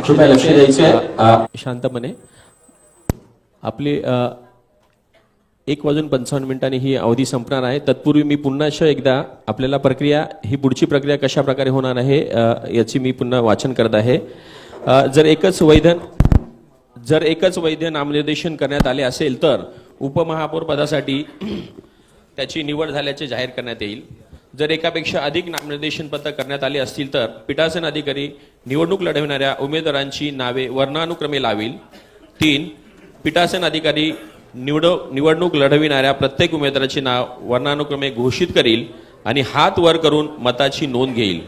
कृपया लक्ष द्यायचं. शांतपणे आपली 1:55 ही अवधी संपणार आहे. तत्पूर्वी मी पुन्हा एकदा आपल्याला प्रक्रिया ही पुढची प्रक्रिया कशा प्रकारे होणार आहे याची मी पुन्हा वाचन करत आहे. जर एकच वैध नामनिर्देशन करण्यात आले असेल तर उपमहापौर पदासाठी त्याची निवड झाल्याचे जाहीर करण्यात येईल. जर एकापेक्षा अधिक नामनिर्देशन पत्र करण्यात आले असतील तर पीठासन अधिकारी निवडणूक लढविणाऱ्या उमेदवारांची नावे वर्णानुक्रमे लावील. 3. पीठासन अधिकारी निवडणूक लढविणाऱ्या प्रत्येक उमेदवाराचे नाव वर्णानुक्रमे घोषित करील आणि हात वर करून मताची नोंद घेईल.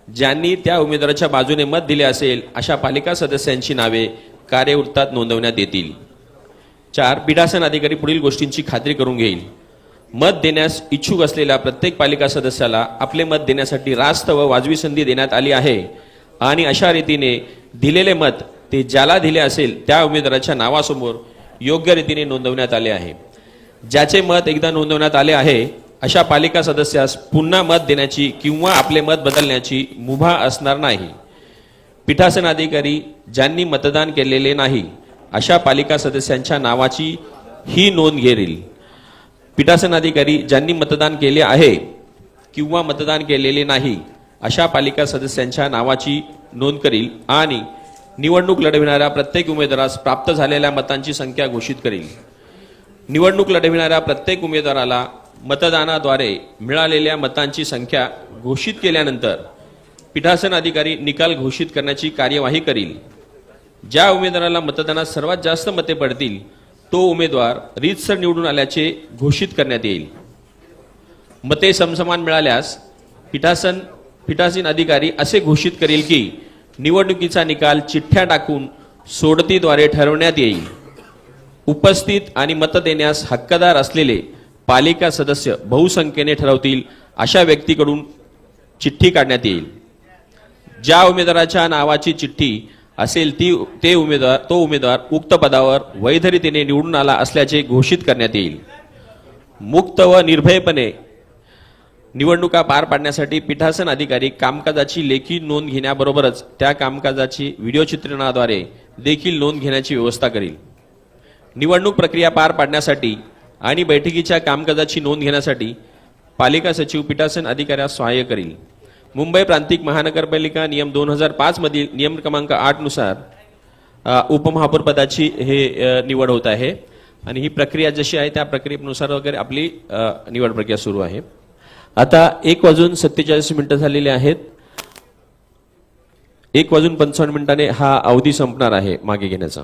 ज्यांनी त्या उमेदवाराच्या बाजूने मत दिले असेल अशा पालिका सदस्यांची नावे कार्यवृत्तात नोंदवण्यात येतील. 4. पीठासन अधिकारी पुढील गोष्टींची खात्री करून घेईल. मत देण्यास इच्छुक असलेल्या प्रत्येक पालिका सदस्याला आपले मत देण्यासाठी रास्त व वाजवी संधी देण्यात आली आहे आणि अशा रीतीने दिलेले मत ते ज्याला दिले असेल त्या उमेदवाराच्या नावासमोर योग्य रीतीने नोंदवण्यात आले आहे. ज्याचे मत एकदा नोंदवण्यात आले आहे अशा पालिका सदस्यास पुन्हा मत देण्याची किंवा आपले मत बदलण्याची मुभा असणार नाही. पीठासन अधिकारी ज्यांनी मतदान केलेले नाही अशा पालिका सदस्यांच्या नावाची ही नोंद घेईल. पीठासन अधिकारी ज्यांनी मतदान केले आहे किंवा मतदान केलेले नाही अशा पालिका सदस्यांच्या नावाची नोंद करील आणि निवडणूक लढविणाऱ्या प्रत्येक उमेदवारास प्राप्त झालेल्या मतांची संख्या घोषित करील. निवडणूक लढविणाऱ्या प्रत्येक उमेदवाराला मतदानाद्वारे मिळालेल्या मतांची संख्या घोषित केल्यानंतर पीठासन अधिकारी निकाल घोषित करण्याची कार्यवाही करील. ज्या उमेदवाराला मतदानात सर्वात जास्त मते पडतील तो उमेदवार रीतसर निवडून आल्याचे घोषित करण्यात येईल. मते समसमान मिळाल्यास पीठासीन अधिकारी असे घोषित करेल की निवडणुकीचा निकाल चिठ्ठ्या टाकून सोडतीद्वारे ठरवण्यात येईल. उपस्थित आणि मत देण्यास हक्कदार असलेले पालिका सदस्य बहुसंख्येने ठरवतील अशा व्यक्तीकडून चिठ्ठी काढण्यात येईल. ज्या उमेदवाराच्या नावाची चिठ्ठी असेल तो उमेदवार उक्त पदावर वैधरीतीने निवडून आला असल्याचे घोषित करण्यात येईल. मुक्त व निर्भयपणे निवडणुका पार पाडण्यासाठी पीठासन अधिकारी कामकाजाची लेखी नोंद घेण्याबरोबरच त्या कामकाजाची व्हिडिओ चित्रीकरणाद्वारे देखील नोंद घेण्याची व्यवस्था करेल. निवडणूक प्रक्रिया पार पाडण्यासाठी आणि बैठकीच्या कामकाजाची नोंद घेण्यासाठी पालिका सचिव पीठासन अधिकाऱ्यास सहाय्य करेल. मुंबई प्रांतिक महानगरपालिका नियम 2005 मधील नियम क्रमांक 8 नुसार उपमहापौर पदाची हे निवड होत आहे आणि ही प्रक्रिया जशी आहे त्या प्रक्रियेनुसार वगैरे आपली निवड प्रक्रिया सुरू आहे. आता 1:47 झालेले आहेत. 1:55 हा अवधी संपणार आहे मागे घेण्याचा.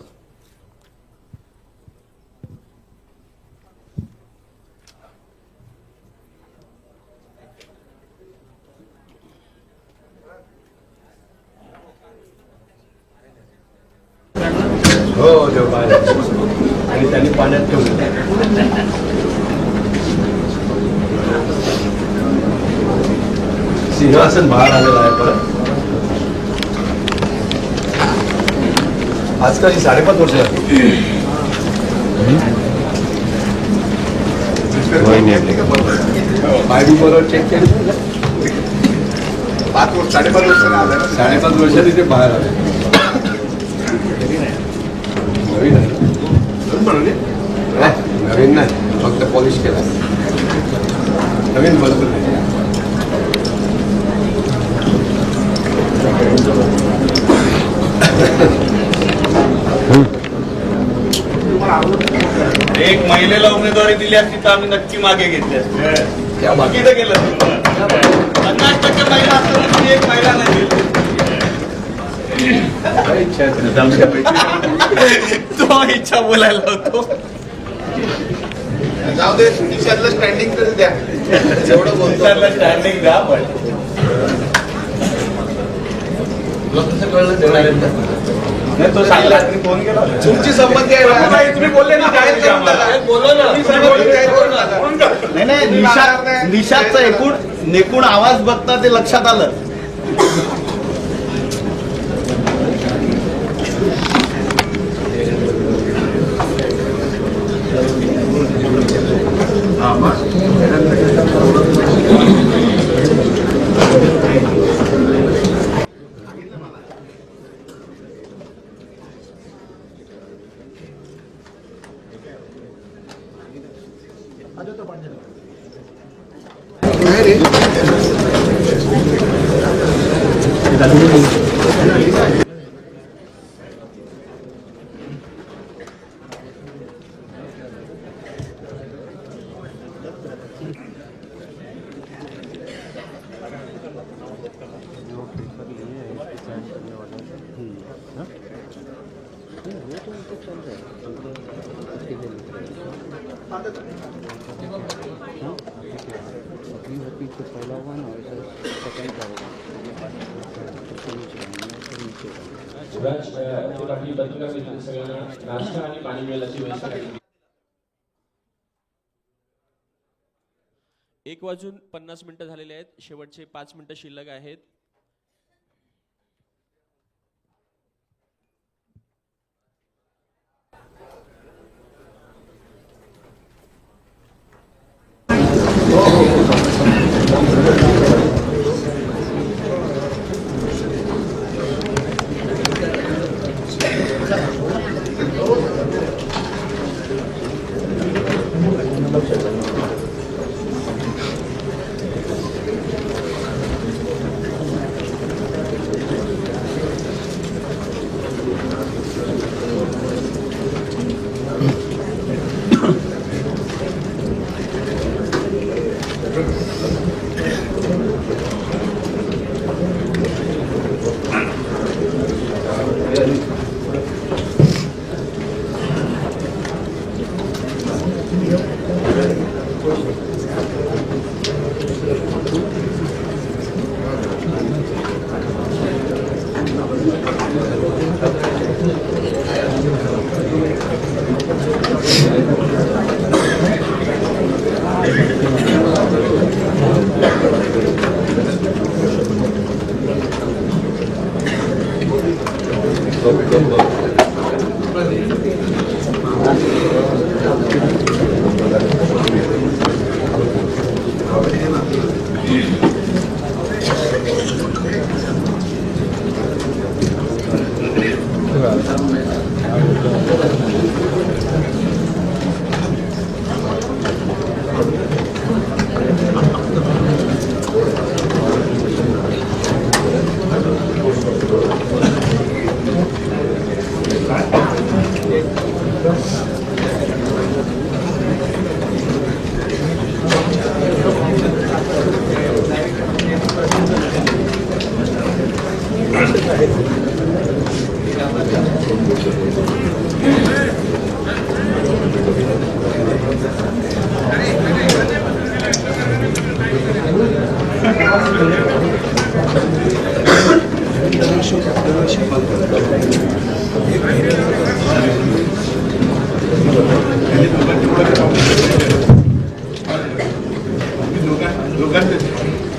हो आणि त्यांनी पाण्यात ठेवलं. सिंहासन बाहेर आलेलं आहे परत. आजकाल ही 5.5 वर्ष बरोबर चेक केलं. 5.5 वर्षांनी ते बाहेर आले. नवीन नाही, फक्त पॉलिश केला. नवीन बदल एक महिलेला उमेदवारी दिली असती तर आम्ही नक्की मागे घेतली असते. बाकी तर केलं 50% महिला असताना एक महिला नाही दिली. तो इच्छा बोलायला होतो. जाऊ दे. निशादला स्टँडिंग तरी द्या. एवढं बोलतो स्टँडिंग द्या. पण नाही तो सांगला फोन केला. तुमची संमती आहे. तुम्ही बोलले ना नाही निषादचा एकूण आवाज बघता ते लक्षात आलं. नाश्ता आणि पाणी मिळेल अशी व्यवस्था केली. 1:50 झालेले आहेत. शेवटचे 5 मिनिटं शिल्लक आहेत.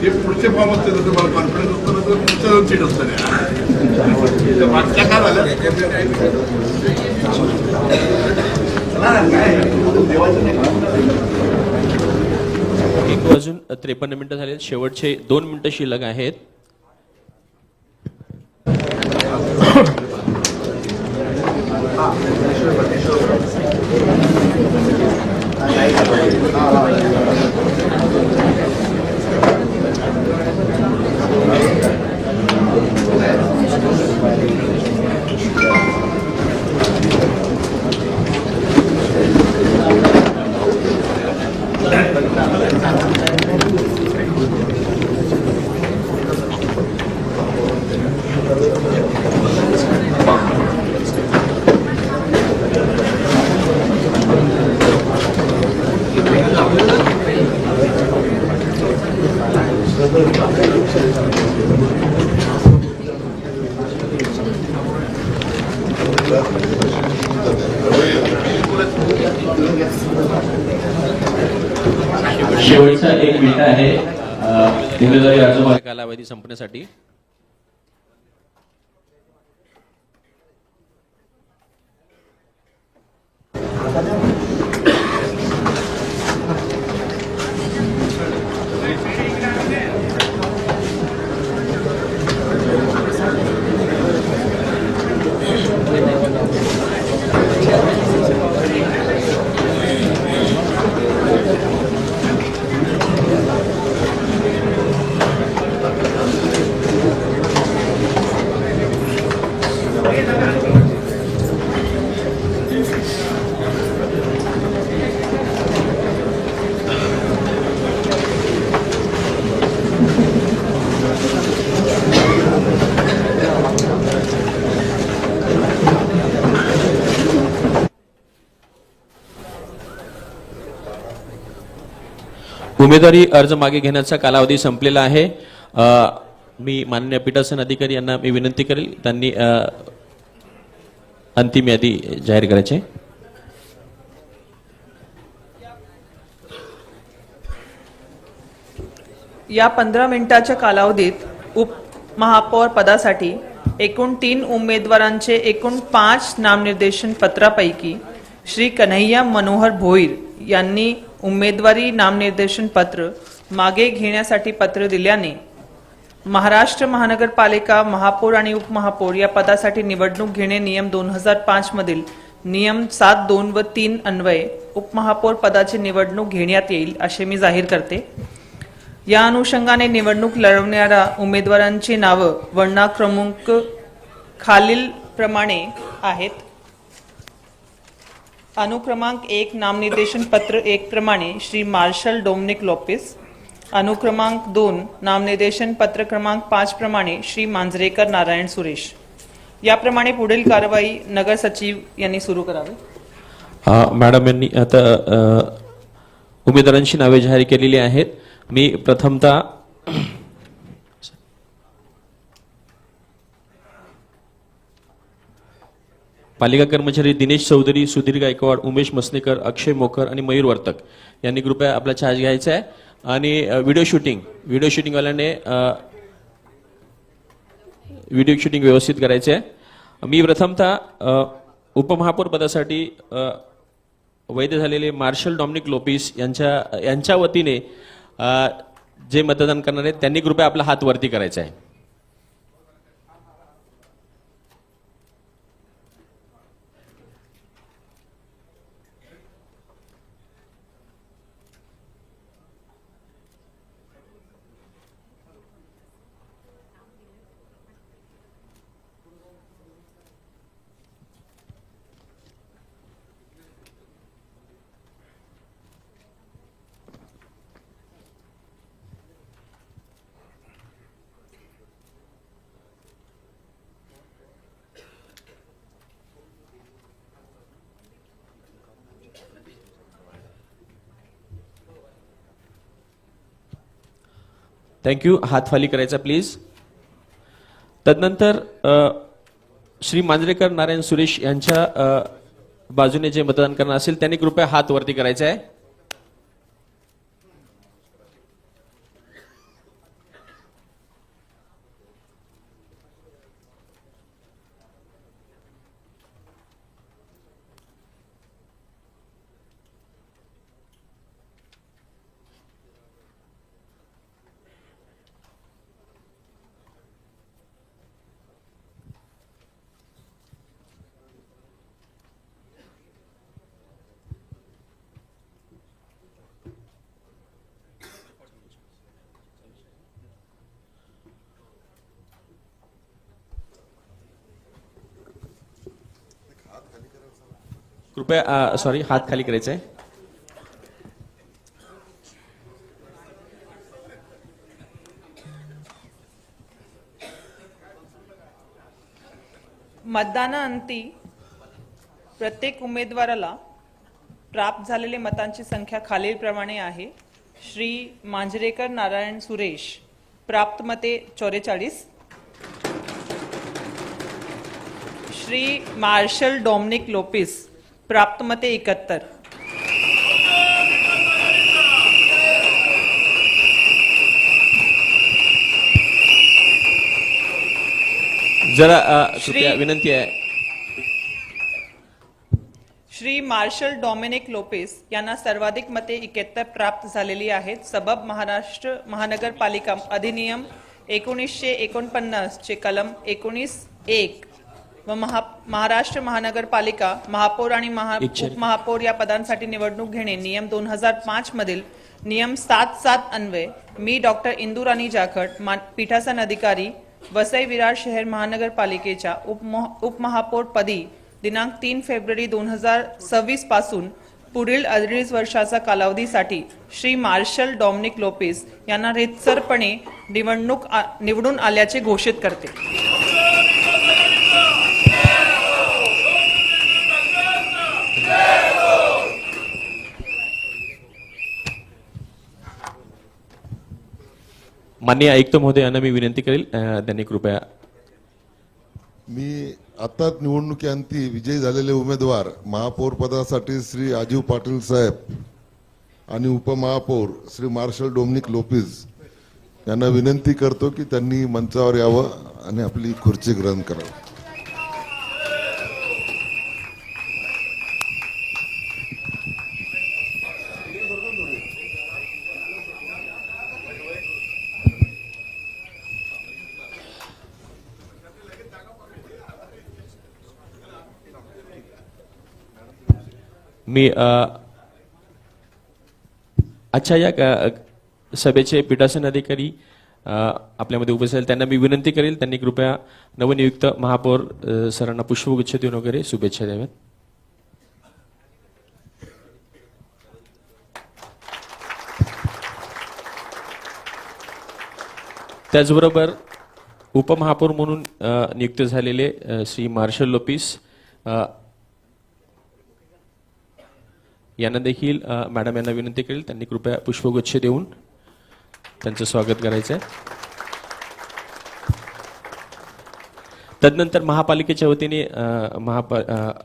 हे पुढचे फॉर्म असते जसं मला कॉन्फिडन्स असतो ना तर पुढच्या 2 सीट असतात मागच्या काय झालं एक वाजून 53 मिनिटं झाले. शेवटचे 2 मिनिटं शिल्लक आहेत. शेवटचा 1 मिनिट आहे उमेदवारी अर्ज कालावधी संपण्यासाठी. उमेदवारी अर्ज मागे घेण्याचा कालावधी संपलेला आहे. मी माननीय पीठासन अधिकारी यांना मी विनंती करेल त्यांनी अंतिम यादी जाहीर करायची. या 15 मिनिटाच्या कालावधीत उपमहापौर पदासाठी एकूण 3 उमेदवारांचे एकूण 5 नामनिर्देशन पत्रापैकी श्री कन्हैया मनोहर भोईर यांनी उमेदवारी नामनिर्देशन पत्र मागे घेण्यासाठी पत्र दिल्याने महाराष्ट्र महानगरपालिका महापौर आणि उपमहापौर या पदासाठी निवडणूक घेणे नियम 2005 मधील नियम 7, 2 व 3 अन्वये उपमहापौर पदाची निवडणूक घेण्यात येईल असे मी जाहीर करते. या अनुषंगाने निवडणूक लढवणाऱ्या उमेदवारांची नावं वळणा क्रमांक खालील प्रमाणे आहेत. अनुक्रमांक 1 नामनिर्देशन पत्र 1 प्रमाणे श्री मार्शल डोमिनिक लोपेस. अनुक्रमांक 2 नामनिर्देशन पत्र क्रमांक 5 प्रमाणे श्री मांजरेकर नारायण सुरेश. याप्रमाणे पुढील कारवाई नगर सचिव यांनी सुरू करावी. मॅडम यांनी आता उमेदवारांची नावे जाहीर केलेली आहेत. मी प्रथमतः पालिका कर्मचारी दिनेश चौधरी, सुधीर गायकवाड, उमेश मसनेकर, अक्षय मोकर आणि मयूर वर्तक यांनी कृपया आपला चार्ज घ्यायचा आहे. आणि व्हिडिओ शूटिंगवाल्याने व्हिडिओ शूटिंग व्यवस्थित करायचे आहे. मी प्रथमतः उपमहापौर पदासाठी वैध झालेले मार्शल डॉमिनिक लोपिस यांच्या वतीने जे मतदान करणार आहेत त्यांनी कृपया आपला हात वरती करायचा आहे. थँक्यू. हात खाली करायचा प्लीज. तदनंतर श्री मांजरेकर नारायण सुरेश यांच्या बाजूने जे मतदान करणार असेल त्यांनी कृपया हात वरती करायचा आहे. कृपया सॉरी, हात खाली करायचा आहे. मतदानाअंती प्रत्येक उमेदवाराला प्राप्त झालेले मतांची संख्या खालीलप्रमाणे आहे. श्री मांजरेकर नारायण सुरेश प्राप्त मते 44, श्री मार्शल डॉमिनिक लोपिस प्राप्त मते 71, जरा कृपया विनंती आहे. श्री मार्शल डॉमिनिक लोपेस यांना सर्वाधिक मते 71 प्राप्त झालेली आहेत. सबब महाराष्ट्र महानगरपालिका अधिनियम 1949 चे कलम 19(1) व महाराष्ट्र महानगरपालिका महापौर आणि उपमहापौर या पदांसाठी निवडणूक घेणे नियम 2005 मधील नियम 7(7) अन्वये मी डॉक्टर इंदुराणी जाखड पीठासन अधिकारी वसई विरार शहर महानगरपालिकेच्या उपमहापौर पदी दिनांक 3 फेब्रुवारी 2026 पासून पुढील 2.5 वर्षाचा कालावधीसाठी श्री मार्शल डॉमिनिक लोपेस यांना रीतसरपणे निवडून आल्याचे घोषित करते. माननीय आयुक्त महोदय यांना मी विनंती करेल त्यांनी कृपया. मी आता निवडणुकीअंती विजयी झालेले उमेदवार महापौर पदासाठी श्री अजीव पाटील साहेब आणि उपमहापौर श्री मार्शल डोमिनिक लोपिस यांना विनंती करतो की त्यांनी मंचावर यावं आणि आपली खुर्ची ग्रहण करावी. मी अच्छा या सभेचे पीठासन अधिकारी आपल्यामध्ये उपस्थित आहेत त्यांना मी विनंती करेल त्यांनी कृपया नवनियुक्त महापौर सरांना पुष्पगुच्छ देऊन वगैरे शुभेच्छा द्याव्यात. त्याचबरोबर उपमहापौर म्हणून नियुक्त झालेले श्री मार्शल लोपिस यांना देखील मॅडम यांना विनंती करेल त्यांनी कृपया पुष्पगुच्छ देऊन त्यांचं स्वागत करायचं आहे. तदनंतर महापालिकेच्या वतीने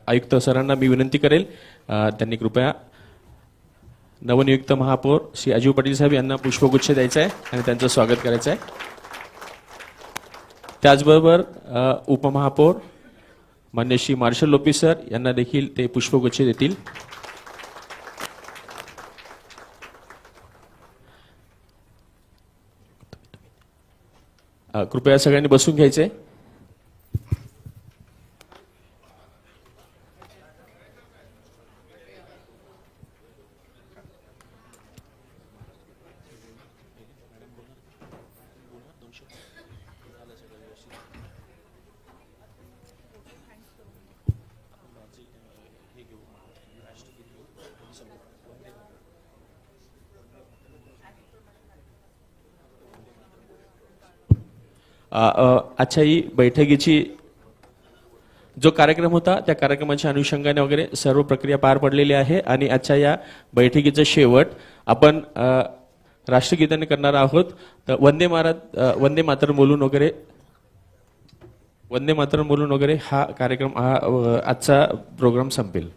आयुक्त सरांना मी विनंती करेल त्यांनी कृपया नवनियुक्त महापौर श्री अजीव पाटील साहेब यांना पुष्पगुच्छ द्यायचा आहे आणि त्यांचं स्वागत करायचं आहे. त्याचबरोबर उपमहापौर मान्य श्री मार्शल लोपीस सर यांना देखील ते पुष्पगुच्छ देतील. कृपया सगळ्यांनी बसून घ्यायचे. आजच्या ही बैठकीची जो कार्यक्रम होता त्या कार्यक्रमाच्या अनुषंगाने वगैरे सर्व प्रक्रिया पार पडलेली आहे आणि आजच्या या बैठकीचा शेवट आपण राष्ट्रगीताने करणार आहोत. तर वंदे मातरम बोलून वगैरे हा कार्यक्रम आजचा प्रोग्राम संपेल.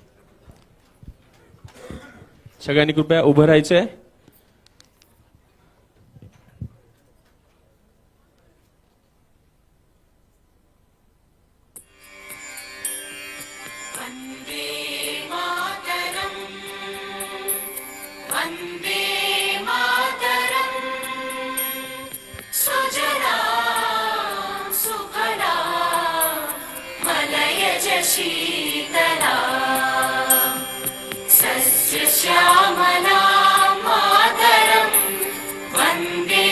सगळ्यांनी कृपया उभं राहायचंय. वन्दे मातरम् सुजलां सुफलां मलयज शीतलां सस्यश्यामलां मातरं वन्दे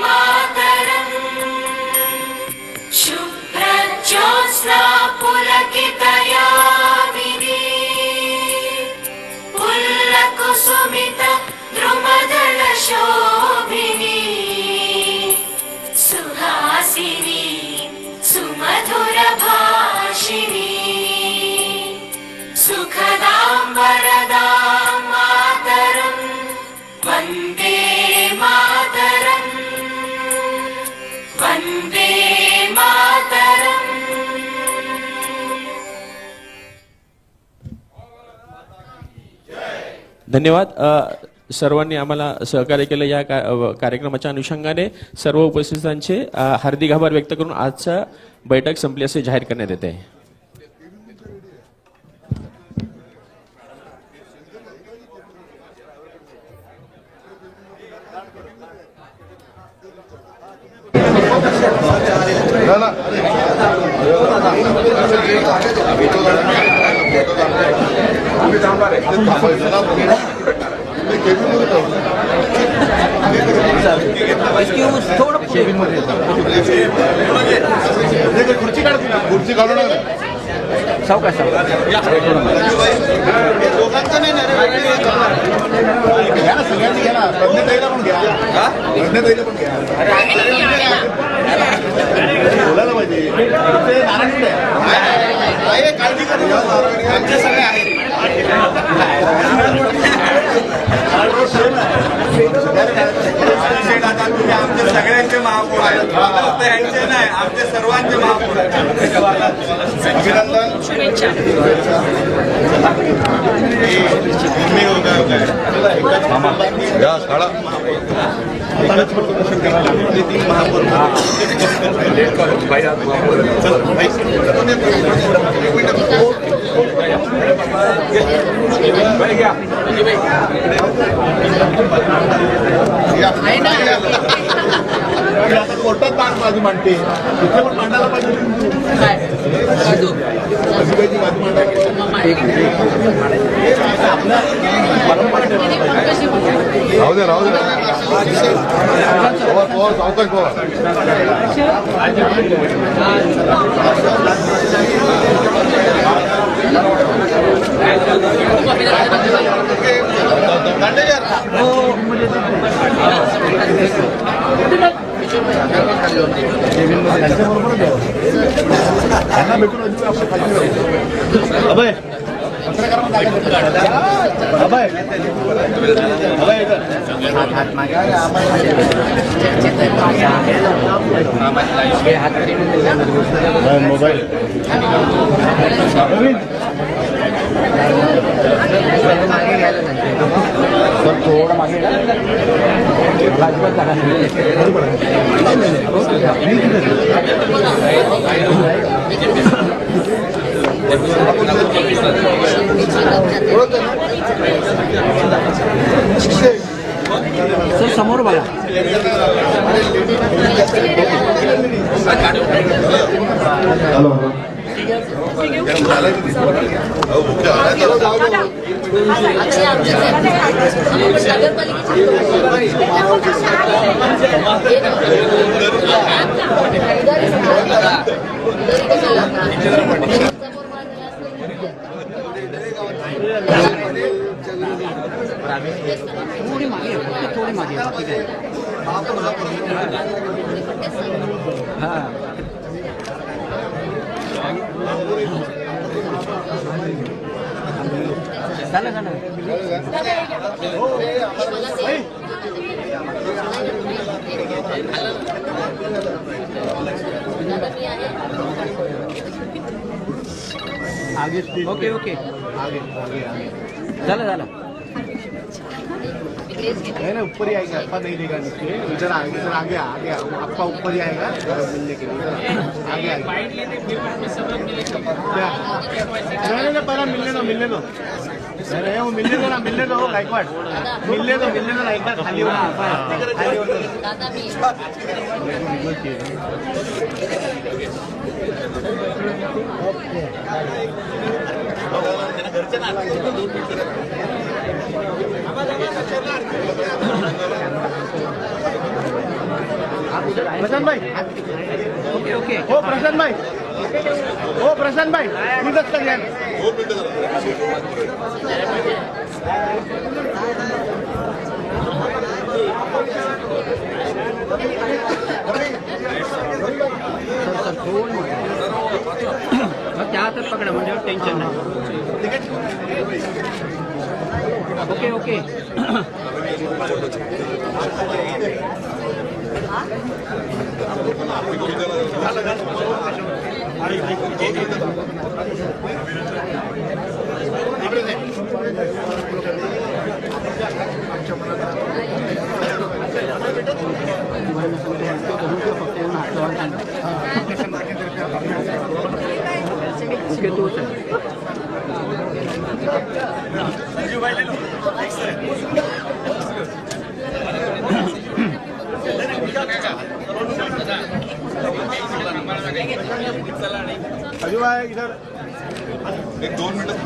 मातरम् शुभ्रज्योत्स्ना पुलकितयामिनी पुल्लकुसुमित द्रुमदल शोभिनी सुहासिनी सुमधुर भाषिणी सुखदां वरदां मातरं वन्दे मातरम् वन्दे मातरम्. धन्यवाद. सर्वांनी आम्हाला सहकार्य केलं. या कार्यक्रमाच्या अनुषंगाने सर्व उपस्थितांचे हार्दिक आभार व्यक्त करून आजचा बैठक संपली असे जाहीर करण्यात येते. खुर्ची काढू नका. सावकाश दोघांचं नाही ना रे. घ्या ना सगळ्यांनी घ्या ना. प्रज्ञाताईला पण घ्या. प्रज्ञाताईला पण घ्या. बोलायला पाहिजे. नारायण कुठे आहे? काळजी करू आमचे सगळे आहेत. आमचे सगळ्यांचे महापौर आहेत. यांचे नाही, आमचे सर्वांचे महापौर आहेत. अभिनंदन. तीन महापौर कोर्टात बाजू मांडते तिथे पण मांडायला पाहिजे. बाजू राहू दे राहू दे. पवार सावकाश पवार. त्यांना भेटून अभय अभय अभय मोबाईल सर थोडं मागे अजिबात जागा नाही. सर समोर बघा. हॅलो थोडी मागे थोडी मागे बाकी काय. हा झालं झालं. ओके ओके झालं झालं. नहीं ऊपर ही आएगा, अप्पा नहीं देगा नीचे, इधर आगे आगे अप्पा ऊपर ही आएगा मिलने के लिए आगे आएगा. नहीं पहला मिलने दो अरे वो मिलने दो गायकवाड मिलने दो ना एक बार खाली प्रशांत भाई ओके ओके. हो प्रशांत भाई इधर तक यार त्या हातात पकडा म्हणजे टेन्शन नाही. Okay okay. ओके तो अजू भाई इधर एक 2 मिनिटं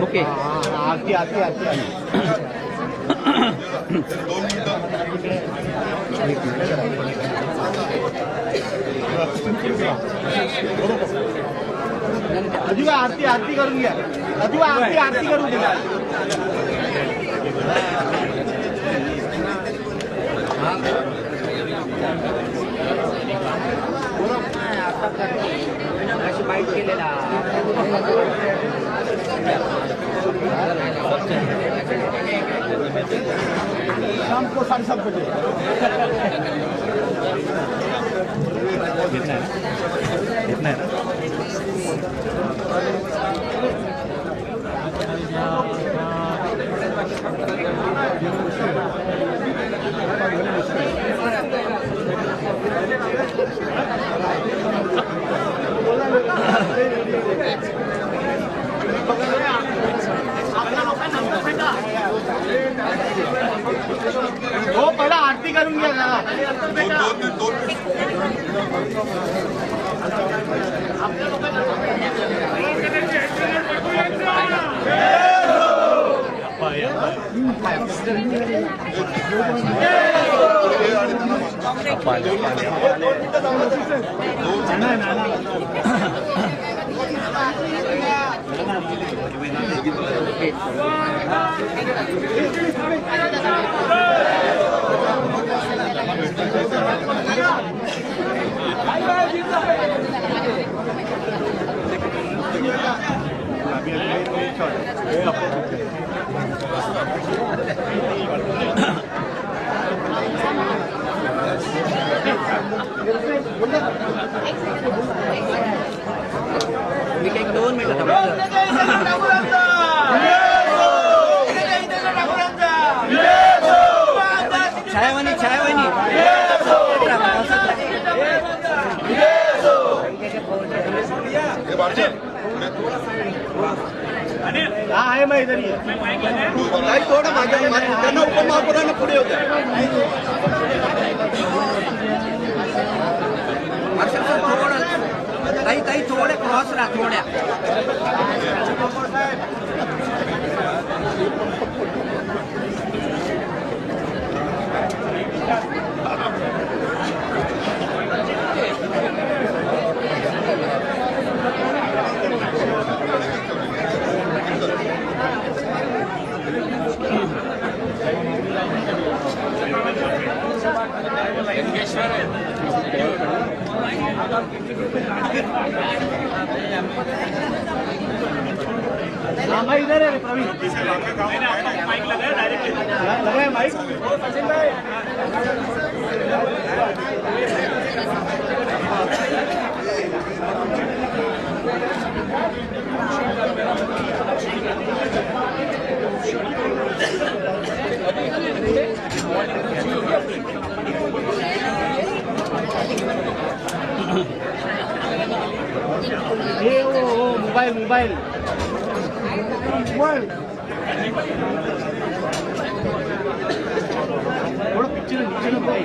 ओके. आरती 2 मिनिटं. अजू आरती करून घ्या. अजू आरती करून घ्या. अशी बाईट केलेला. शाम को 7:30 बजे घेत नाही ना. हो पहिला आरती करून घ्या ना. मी काही 2 मिनिटं छायावानी हा आहे मग इधर ये. थोडं मागे त्यांना उपमहापौरांना पुढे होत ताई थोडे क्रॉस राहा थोड्या. हाँ भाई इधर है प्रवीण. लगा है माइक. सचिन भाई. ये वो मोबाइल थोड़ा पिक्चर नीचे ना भाई.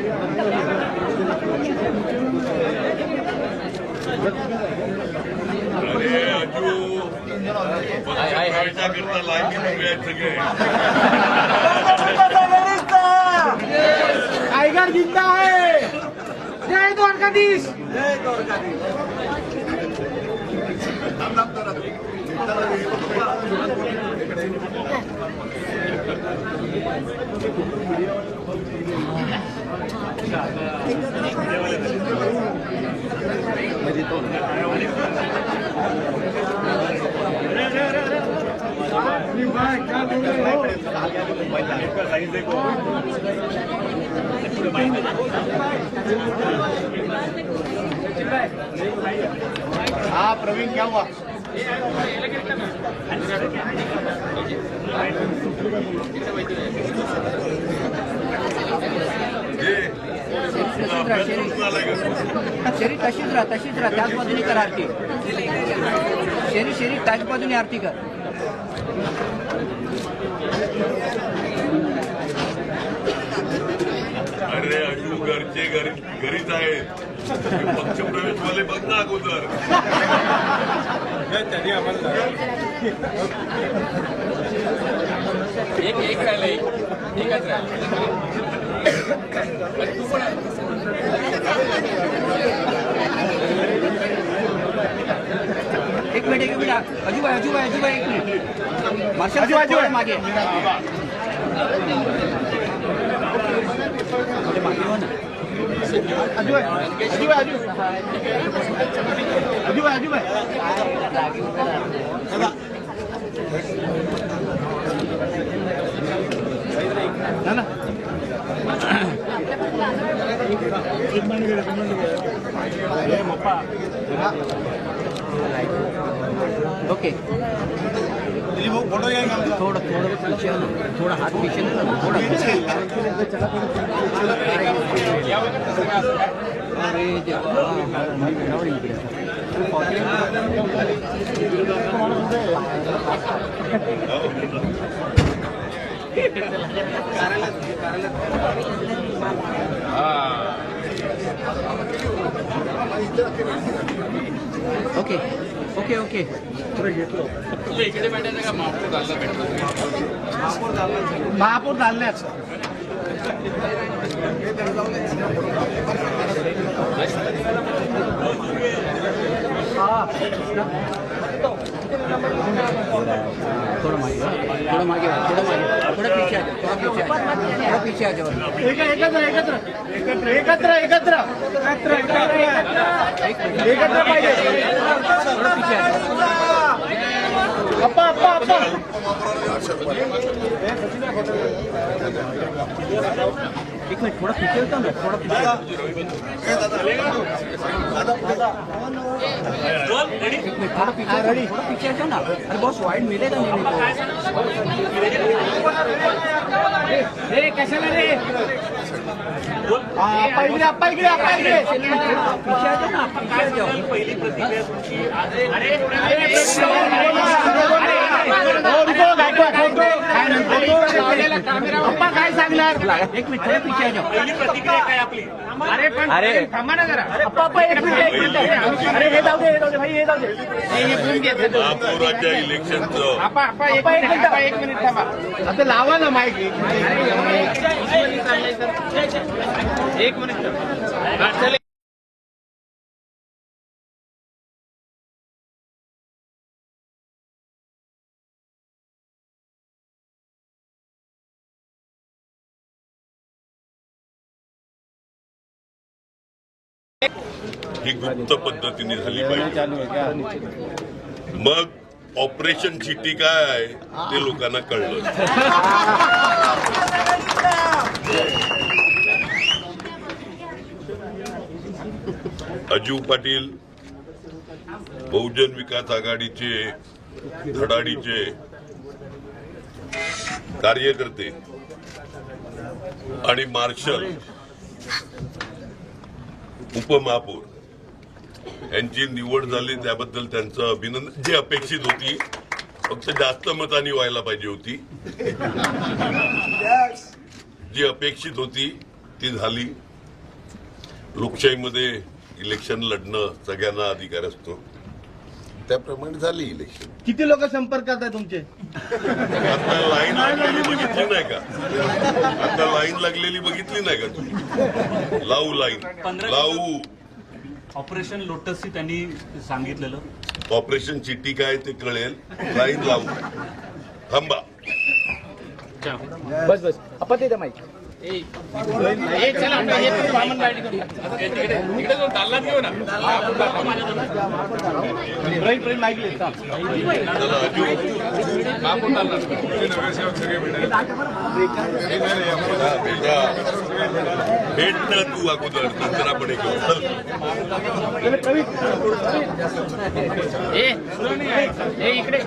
टाइगर जिंदा है. जय द्वारकाधीश. जय द्वारकाधीश. हाँ प्रवीण क्या हुआ? शेरी तशीच राहा त्याच बाजूने कर आरती. शेरी त्याच बाजूने आरती कर. अरे अजू घरचे घरीच आहेत. पक्षप्रवेशवाले बघ ना अगोदर. त्यांनी आम्हाला एक राहिलं एकच राहिलं. एक मिनिट अजूबाई एक मिनिट. मार्शल मागे ना ओके. थोड़ा पीछे थोड़ा हाथ पीछे थोड़ा ओके ओके ओके. इकडे भेटायचं का महापौर झाला भेटला. महापौर झाल्याच. थोड़ा मागे थोड़ा पीछे आ जाओ. एकत्र पाहिजे. थोड़ा पीछे आ जाओ. अप्पा एक मिनट थोड़ा पीछे होता ना. थोड़ा पीछे थोड़ा पीछे आ जाओ ना. अरे बहुत वाइड मिलेगा नहीं. कशाला रे. काय सांगणार एक मिनिट काय आपली अरे थांबा ना जरा अरे हे जाऊ दे भाई हे जाऊ दे महापौराच्या इलेक्शनचं एक मिनिट थांबा आता लावा ना माईक एक मिनिट ही गुप्त पद्धतीने झाली पाहिजे. मग ऑपरेशन चिट्टी काय ते लोकांना कळलं. अजू पाटील बहुजन विकास आघाडीचे धडाडीचे कार्यकर्ते आणि मार्शल उपमहापौर यांची निवड झाली त्याबद्दल त्यांचं अभिनंदन. जी अपेक्षित होती फक्त जास्त मतांनी व्हायला पाहिजे होती. जी अपेक्षित होती ती झाली. लोकशाहीमध्ये इलेक्शन लढणं सगळ्यांना अधिकार असतो त्याप्रमाणे झाली इलेक्शन. किती लोक संपर्कात आहे तुमचे आता लाईन लागलेली बघितली नाही का? आता लाईन लागलेली बघितली नाही का तुम्ही? लावू लाईन लावू. ऑपरेशन लोटसची त्यांनी सांगितलेलं ऑपरेशन चिट्टी काय ते कळेल. लाईन लावू. थांबा. बस बस आपण ते माहिती भेट ना तू अगोदर नंतर आपण एक इकडे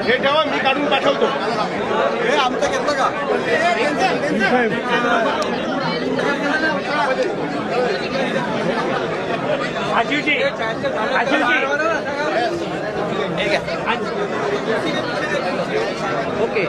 हे ठेवा मी काढून पाठवतो. हे आमचं घेतलं का? आजीवजी ओके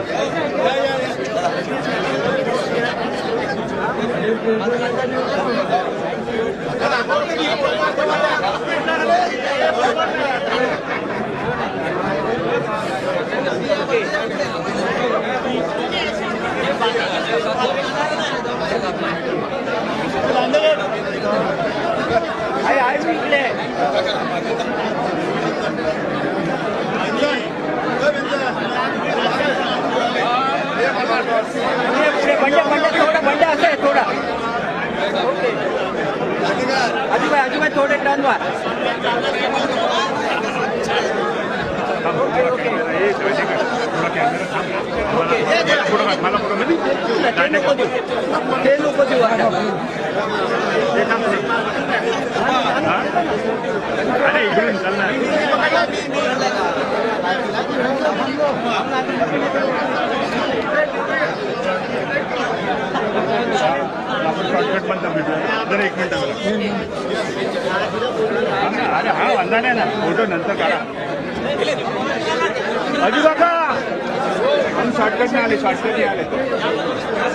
बंड असं आहे थोडा आजूबाई थोडे टर्न वर ते लोक देऊ शॉर्टकट पण जरा एक मिनिट अरे हा वांधा नाही ना फोटो नंतर काढा अजू काका हम शॉर्टकट नाही आले शॉर्टकट नाही आले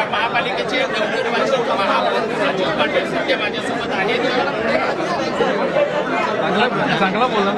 महापालिकेचे राजीव पाटील सध्या माझ्यासोबत आहेत. चांगला बोला.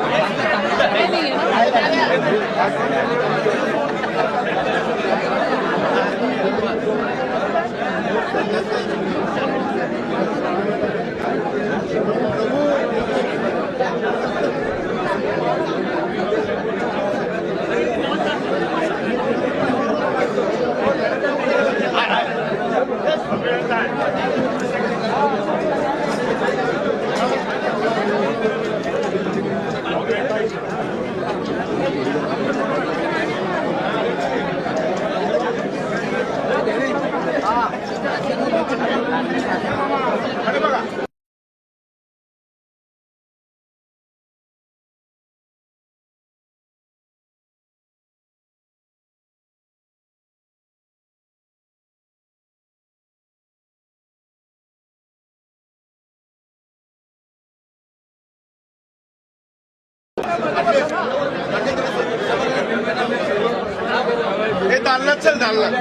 हे दालनात चल दालनात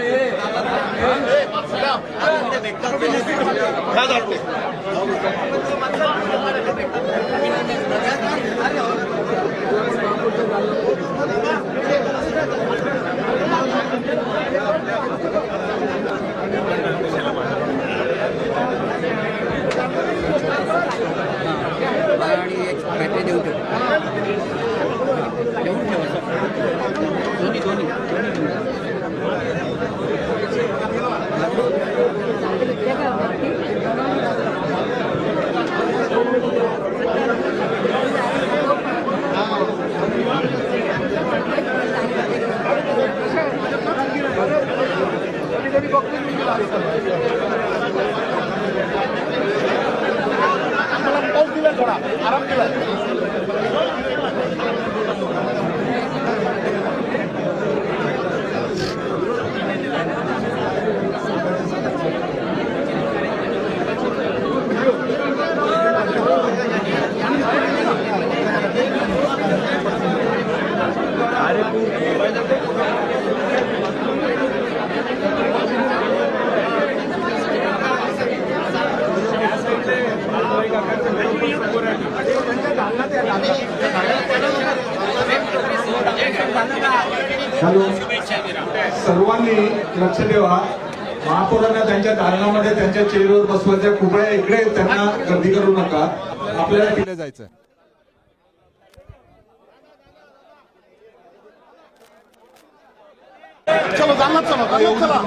आराम केला हॅलो, सर्वांनी लक्ष ठेवा. महापौरांना त्यांच्या दालनामध्ये त्यांच्या चेअरवर बसवायच्या कुबळ्या इकडे त्यांना गर्दी करू नका. आपल्याला तिकडे जायचं. चलो दालनात चला.